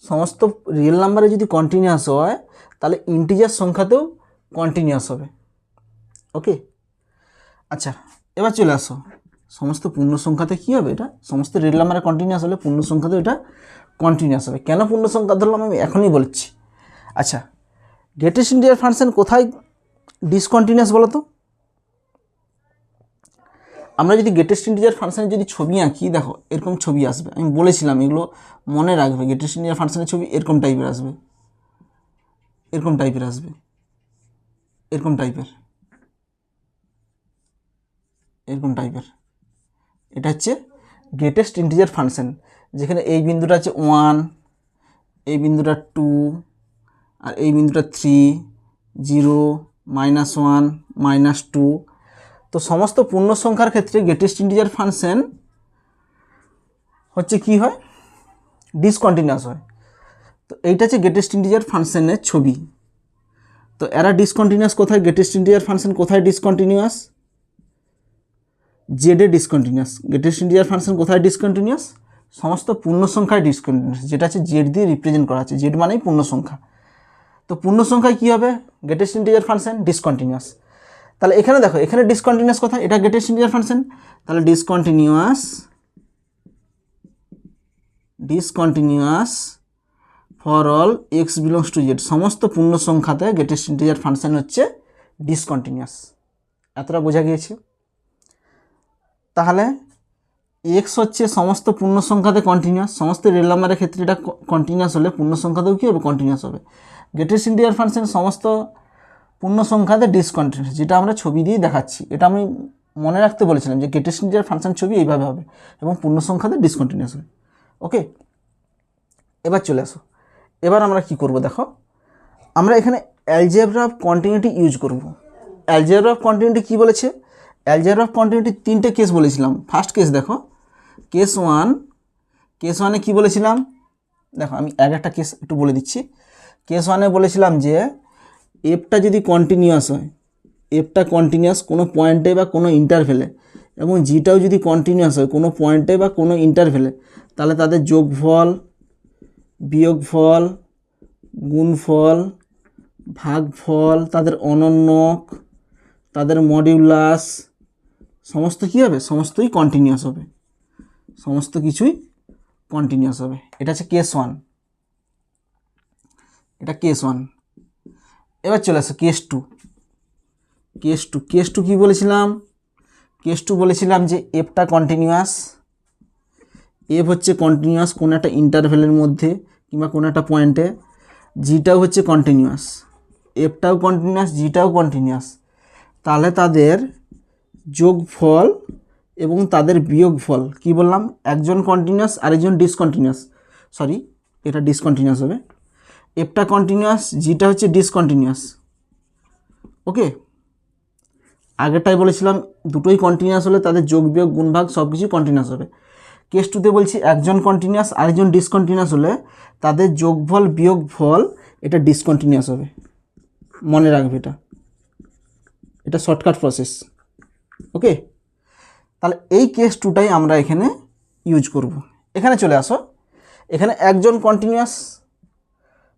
সমস্ত রিয়েল নাম্বারে যদি কন্টিনিউয়াস হয় তাহলে ইন্টিজার সংখ্যাতেও কন্টিনিউয়াস হবে, ওকে। আচ্ছা, এবার চলে আসো, সমস্ত পূর্ণ সংখ্যাতে কী হবে, এটা সমস্ত রিয়েল নাম্বারে কন্টিনিউয়াস হলে পূর্ণ সংখ্যাতেও এটা কন্টিনিউয়াস হবে। কেন পূর্ণ সংখ্যা ধরলাম আমি এখনই বলছি। আচ্ছা, গ্রেটেস্ট ইন্টিজার ফাংশন কোথায় ডিসকন্টিনিউয়াস বলো তো, আমরা যদি গ্রেটেস্ট ইন্টিজার ফাংশনের যদি ছবি আঁকি, দেখো এরকম ছবি আসবে, আমি বলেছিলাম এগুলো মনে রাখবে। গ্রেটেস্ট ইন্টিজার ফাংশনের ছবি এরকম টাইপের আসবে, এরকম টাইপের আসবে, এরকম টাইপের, এরকম টাইপের। এটা হচ্ছে গ্রেটেস্ট ইন্টিজার ফাংশন, যেখানে এই বিন্দুটা আছে 1, এই বিন্দুটা 2, আর এই বিন্দুটা 3, 0, -1, -2। তো সমস্ত পূর্ণ সংখ্যার ক্ষেত্রে গ্রেটেস্ট ইন্টিজার ফাংশন হচ্ছে কি হয়, ডিসকন্টিনিউয়াস হয়। তো এইটা হচ্ছে গ্রেটেস্ট ইন্টিজার ফাংশনের ছবি। তো এরা ডিসকন্টিনিউয়াস কোথায়, গ্রেটেস্ট ইন্টিজার ফাংশন কোথায় ডিসকন্টিনিউয়াস, জেডে ডিসকন্টিনিউয়াস। গ্রেটেস্ট ইন্টিজার ফাংশন কোথায় ডিসকন্টিনিউয়াস, সমস্ত পূর্ণ সংখ্যায় ডিসকন্টিনিউয়াস, যেটা আছে জেড দিয়ে রিপ্রেজেন্ট করা আছে, জেড মানেই পূর্ণ সংখ্যা। তো পূর্ণ সংখ্যায় কী হবে, গ্রেটেস্ট ইন্টিজার ফাংশন ডিসকন্টিনিউয়াস। তাহলে এখানে দেখো, এখানে ডিসকন্টিনিউয়াস কোথায়, এটা গ্রেটেস্ট ইন্টিজার ফাংশন, তাহলে discontinuous for all x belongs to Z, সমস্ত পূর্ণ সংখ্যাতে গ্রেটেস্ট ইন্টিজার ফাংশন হচ্ছে ডিসকন্টিনিউয়াস। এতটা বোঝা গিয়েছে। তাহলে এক্স হচ্ছে সমস্ত পূর্ণ সংখ্যাতে কন্টিনিউয়াস, সমস্ত রিয়েল নাম্বারের ক্ষেত্রে এটা কন্টিনিউয়াস হলে পূর্ণ সংখ্যাতেও কী হবে, কন্টিনিউয়াস হবে। গ্রেটেস্ট ইন্টিজার ফাংশন সমস্ত পূর্ণ সংখ্যাতে ডিসকন্টিনিউয়াস, যেটা আমরা ছবি দিয়ে দেখাচ্ছি। এটা আমি মনে রাখতে বলেছিলাম যে গ্রেটেস্ট ইন্টিজার ফাংশন ছবি এইভাবে হবে এবং পূর্ণ সংখ্যাতে ডিসকন্টিনিউয়াস হবে। ওকে, এবার চলে আসো। এবার আমরা কি করব, দেখো আমরা এখানে অ্যালজেব্রা অফ কন্টিনিউটি ইউজ করব। অ্যালজেব্রা অফ কন্টিনিউটি কী বলেছে, অ্যালজেব্রা অফ কন্টিনিউটি 3টে কেস বলেছিলাম। ফার্স্ট কেস দেখো, কেস 1 কী বলেছিলাম, দেখো আমি একটা কেস একটু বলে দিচ্ছি। কেস 1 বলেছিলাম যে এফটা যদি কন্টিনিউয়াস হয়, এফটা কন্টিনিউয়াস কোনো পয়েন্টে বা কোনো ইন্টারভেলে, এবং জিটাও যদি কন্টিনিউয়াস হয় কোনো পয়েন্টে বা কোনো ইন্টারভেলে, তাহলে তাদের যোগফল, বিয়োগফল, গুণফল, ভাগফল, তাদের অনন্যক, তাদের মডিউলাস, সমস্ত কী হবে, সমস্তই কন্টিনিউয়াস হবে, সমস্ত কিছুই কন্টিনিউয়াস হবে। এটা হচ্ছে কেস 1, এটা কেস 1। এবার চলে আসে কেস 2। কেস 2 কী বলেছিলাম, কেস 2 বলেছিলাম যে এফটা কন্টিনিউয়াস, এফ হচ্ছে কন্টিনিউয়াস কোনো একটা ইন্টারভেলের মধ্যে কিংবা কোনো একটা পয়েন্টে, জিটাও হচ্ছে কন্টিনিউয়াস, এফটাও কন্টিনিউয়াস, জিটাও কন্টিনিউয়াস, তাহলে তাদের যোগফল এবং তাদের বিয়োগফল, কি বললাম, একজন কন্টিনিউয়াস আরেকজন ডিসকন্টিনিউয়াস, সরি এটা ডিসকন্টিনিউয়াস হবে, এফটা কন্টিনিউয়াস, জিটা হচ্ছে ডিসকন্টিনিউয়াস। ওকে, আগেরটাই বলেছিলাম দুটোই কন্টিনিউয়াস হলে তাদের যোগ বিয়োগ গুণভাগ সব কিছু কন্টিনিউয়াস হবে। কেস 2তে বলছি একজন কন্টিনিউয়াস আরেকজন ডিসকন্টিনিউয়াস হলে তাদের যোগফল বিয়োগফল এটা ডিসকন্টিনিউয়াস হবে। মনে রাখবে এটা শর্টকাট প্রসেস। ওকে, তাহলে এই কেস 2টাই আমরা এখানে ইউজ করব। এখানে চলে আসো, এখানে একজন কন্টিনিউয়াস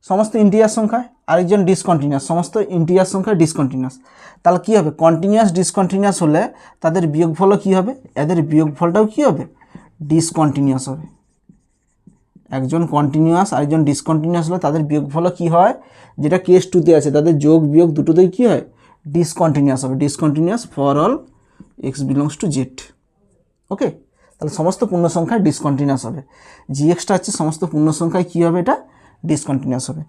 সমস্ত ইন্টিজার সংখ্যায়, আরেকজন ডিসকন্টিনিউয়াস সমস্ত ইন্টিজার সংখ্যায় ডিসকন্টিনিউয়াস, তাহলে কী হবে, কন্টিনিউয়াস ডিসকন্টিনিউয়াস হলে তাদের বিয়োগফলও কী হবে, এদের বিয়োগফলটাও কী হবে, ডিসকন্টিনিউয়াস হবে। একজন কন্টিনিউয়াস আরেকজন ডিসকন্টিনিউয়াস হলে তাদের বিয়োগফলও কী হয়, যেটা কেস 2তে আছে, তাদের যোগ বিয়োগ দুটোতেই কী হয়, ডিসকন্টিনিউয়াস হবে। Discontinuous for all x belongs to Z. Okay, তাহলে সমস্ত পূর্ণ সংখ্যায় ডিসকন্টিনিউয়াস হবে। জিএক্সটা হচ্ছে সমস্ত পূর্ণ সংখ্যায় কী হবে, এটা ডিসকন্টিনিউয়াস হবে।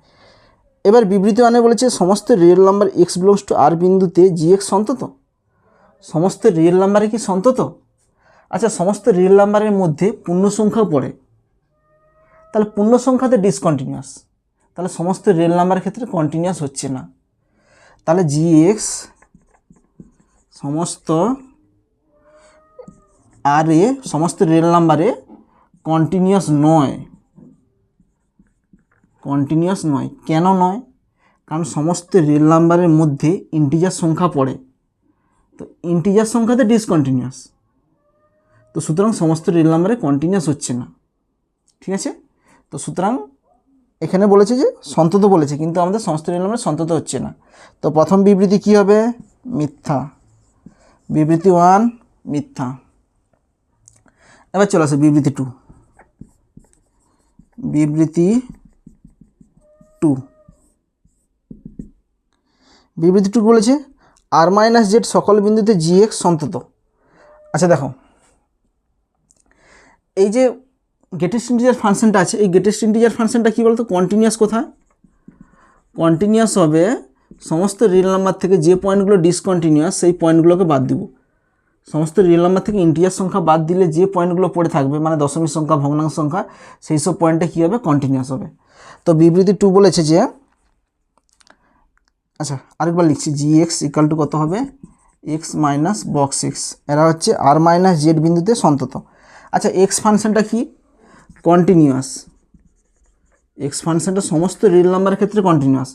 এবার বিবৃতি 1 বলেছে সমস্ত real number x belongs to R বিন্দুতে জিএক্স সন্তত। সমস্ত রিয়েল নাম্বারে কি সন্তত? আচ্ছা, সমস্ত রিয়েল নাম্বারের মধ্যে পূর্ণ সংখ্যাও পড়ে, তাহলে পূর্ণ সংখ্যাতে ডিসকন্টিনিউয়াস, তাহলে সমস্ত রিয়েল নাম্বারের ক্ষেত্রে কন্টিনিউয়াস হচ্ছে না। তাহলে জিএক্স সমস্ত আর এ সমস্ত রিয়েল নাম্বারে কন্টিনিউয়াস নয়। কন্টিনিউয়াস নয় কেন নয়? কারণ সমস্ত রিয়েল নাম্বারের মধ্যে ইন্টিজার সংখ্যা পড়ে, তো ইন্টিজার সংখ্যাতে ডিসকন্টিনিউয়াস, তো সুতরাং সমস্ত রিয়েল নাম্বারে কন্টিনিউয়াস হচ্ছে না। ঠিক আছে, তো সুতরাং এখানে বলেছে যে সন্তত বলেছে, কিন্তু আমাদের সমস্ত রিয়েল নাম্বারে সন্তত হচ্ছে না। তো প্রথম বিবৃতি কী হবে, মিথ্যা। বিবৃতি 1 মিথ্যা। এবার চলে আসে বিবৃতি 2। বিবৃতি 2 বলেছে আর মাইনাস জেড সকল বিন্দুতে জিএক্স সন্তত। আচ্ছা দেখো, এই যে গ্রেটেস্ট ইন্টিজার ফাংশনটা আছে, এই গ্রেটেস্ট ইন্টিজার ফাংশনটা কী বলতো, কন্টিনিউয়াস কোথায়? কন্টিনিউয়াস হবে সমস্ত রিয়েল নাম্বার থেকে যে পয়েন্টগুলো ডিসকন্টিনিউয়াস সেই পয়েন্টগুলোকে বাদ দিব। সমস্ত রিয়েল নাম্বার থেকে ইন্টিজার সংখ্যা বাদ দিলে যে পয়েন্টগুলো পড়ে থাকবে মানে দশমিক সংখ্যা ভগ্নাংশ সংখ্যা সেই সব পয়েন্টে কী হবে কন্টিনিউয়াস হবে। তো বিবৃতি 2 বলেছে যে আচ্ছা আরেকবার লিখছি gx ইকাল টু কত হবে এক্স মাইনাস বক্স এক্স, এরা হচ্ছে আর মাইনাস জেড বিন্দুতে সন্তত। আচ্ছা এক্স ফাংশনটা কি কন্টিনিউয়াস, এক্স ফাংশনটা সমস্ত রিয়েল নাম্বারের ক্ষেত্রে কন্টিনিউয়াস,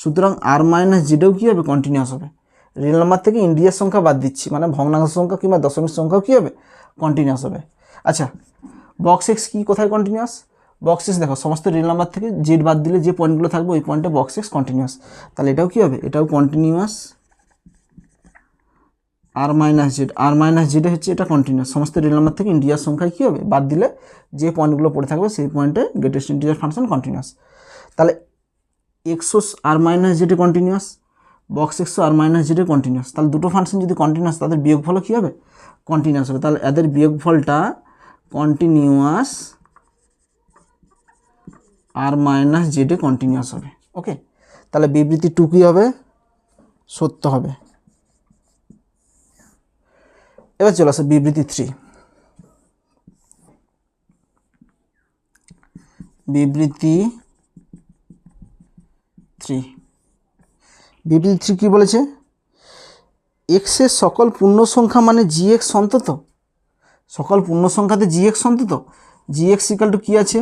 সুতরাং আর মাইনাস জেডেও কী হবে কন্টিনিউয়াস হবে। রিয়েল নাম্বার থেকে ইন্টিজার সংখ্যা বাদ দিচ্ছি মানে ভগ্নাংশ সংখ্যা কিংবা দশমিক সংখ্যাও কী হবে কন্টিনিউয়াস হবে। আচ্ছা বক্স এক্স কী কোথায় কন্টিনিউয়াস, বক্স এক্স দেখো সমস্ত রিয়েল নাম্বার থেকে জেড বাদ দিলে যে পয়েন্টগুলো থাকবে ওই পয়েন্টে বক্স এক্স কন্টিনিউয়াস, তাহলে এটাও কী হবে এটাও কন্টিনিউয়াস আর মাইনাস জেড, আর মাইনাস জেডে হচ্ছে এটা কন্টিনিউয়াস, সমস্ত রিয়েল নাম্বার থেকে ইন্টিজার সংখ্যায় কী হবে বাদ দিলে যে পয়েন্টগুলো পড়ে থাকবে সেই পয়েন্টে গ্রেটেস্ট ইন্টিজার ফাংশন কন্টিনিউয়াস। তাহলে এক্সও আর মাইনাস জেডে কন্টিনিউয়াস, বক্স এক্সও আর মাইনাস জেডে কন্টিনিউয়াস, তাহলে দুটো ফাংশন যদি কন্টিনিউয়াস তাদের বিয়োগফলও কী হবে কন্টিনিউয়াস হবে, তাহলে এদের বিয়োগফলটা কন্টিনিউয়াস আর মাইনাস জেডে কন্টিনিউয়াস হবে। ওকে, তাহলে বিবৃতি 2 কী হবে সত্য হবে। এবার চলে আসে বিবৃতি 3। বিবৃতি 3 কী বলেছে এক্সের সকল পূর্ণ সংখ্যা মানে জি এক্স সন্তত, সকল পূর্ণ সংখ্যাতে জি এক্স সন্তত, জি এক্স ইকাল টু কী আছে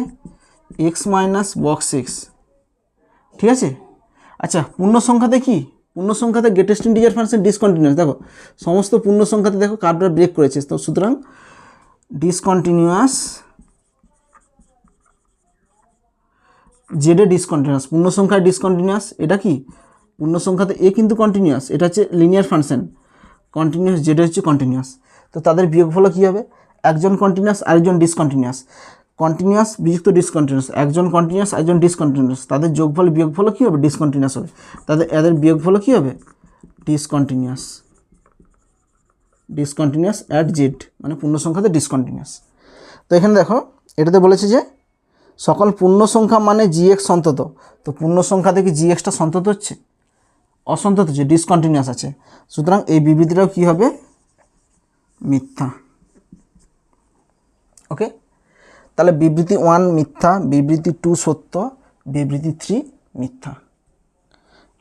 এক্স মাইনাস বক্স এক্স, ঠিক আছে। আচ্ছা পূর্ণ সংখ্যাতে কি, পূর্ণ সংখ্যাতে গ্রেটেস্ট ইন্টিজার ফাংশন ডিসকন্টিনিউয়াস, দেখো সমস্ত পূর্ণ সংখ্যাতে দেখো কার্ভটা ব্রেক করেছে, তো সুতরাং ডিসকন্টিনিউয়াস জেডে ডিসকন্টিনিউয়াস, পূর্ণ সংখ্যায় ডিসকন্টিনিউয়াস, এটা কি পূর্ণ সংখ্যাতে এ কিন্তু কন্টিনিউয়াস, এটা হচ্ছে লিনিয়ার ফাংশন কন্টিনিউয়াস, জেডে হচ্ছে কন্টিনিউয়াস, তো তাদের বিয়োগফল কী হবে একজন কন্টিনিউয়াস আরেকজন ডিসকন্টিনিউয়াস, কন্টিনিউয়াস বিযুক্ত ডিসকন্টিনিউয়াস, একজন কন্টিনিউয়াস একজন ডিসকন্টিনিউয়াস, তাদের যোগফল বিয়োগফল কী হবে ডিসকন্টিনিউয়াস হবে, এদের বিয়োগফল কী হবে ডিসকন্টিনিউয়াস অ্যাট জেড মানে পূর্ণ সংখ্যাতে ডিসকন্টিনিউয়াস। তো এখানে দেখো এটাতে বলেছে যে সকল পূর্ণ সংখ্যা মানে জি এক্স সন্তত, তো পূর্ণ সংখ্যা থেকে জি এক্সটা সন্তত হচ্ছে অসন্তত হচ্ছে ডিসকন্টিনিউয়াস আছে, সুতরাং এই বিবৃতিটাও কী হবে মিথ্যা। ওকে, তাহলে বিবৃতি 1 মিথ্যা, বিবৃতি 2 সত্য, বিবৃতি 3 মিথ্যা।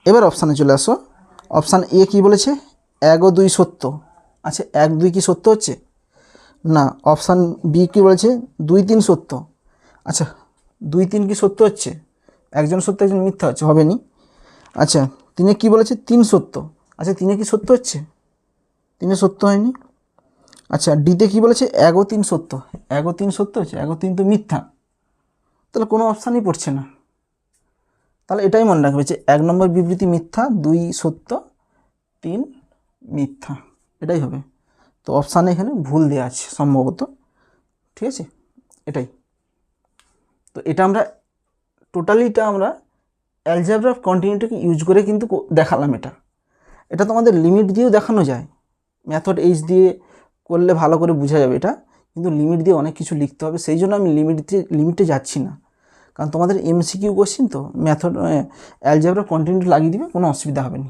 এবার অপশানে চলে আসো, অপশান এ কী বলেছে 1 ও 2 সত্য, আচ্ছা 1 2 কি সত্য হচ্ছে না, অপশান বি কী বলেছে 2 3 সত্য, আচ্ছা 2 3 কি সত্য হচ্ছে, একজন সত্য একজন মিথ্যা হচ্ছে হবে নি। আচ্ছা 3 কী বলেছে 3 সত্য, আচ্ছা 3 কি সত্য হচ্ছে, 3 সত্য হয়নি। আচ্ছা ডিতে কী বলেছে 1 ও 3 সত্য, 1 ও 3 সত্য হচ্ছে, 1 ও 3 তো মিথ্যা, তাহলে কোনো অপশানই পড়ছে না, তাহলে এটাই মনে রাখবে যে 1 নম্বর বিবৃতি মিথ্যা, 2 সত্য 3 মিথ্যা, এটাই হবে। তো অপশানে এখানে ভুল দেওয়া আছে সম্ভবত, ঠিক আছে এটাই। তো এটা আমরা টোটালিটা আমরা অ্যালজেব্রা অফ কন্টিনিউটিকে ইউজ করে কিন্তু দেখালাম, এটা তোমাদের লিমিট দিয়েও দেখানো যায়, মেথড এইচ দিয়ে করলে ভালো করে বোঝা যাবে এটা, কিন্তু লিমিট দিয়ে অনেক কিছু লিখতে হবে, সেই জন্য আমি লিমিটে যাচ্ছি না, কারণ তোমাদের এমসিকিউ কোশ্চেন তো মেথড অ্যালজেব্রা কন্টিনিউটি লাগিয়ে দিবে কোনো অসুবিধা হবে না।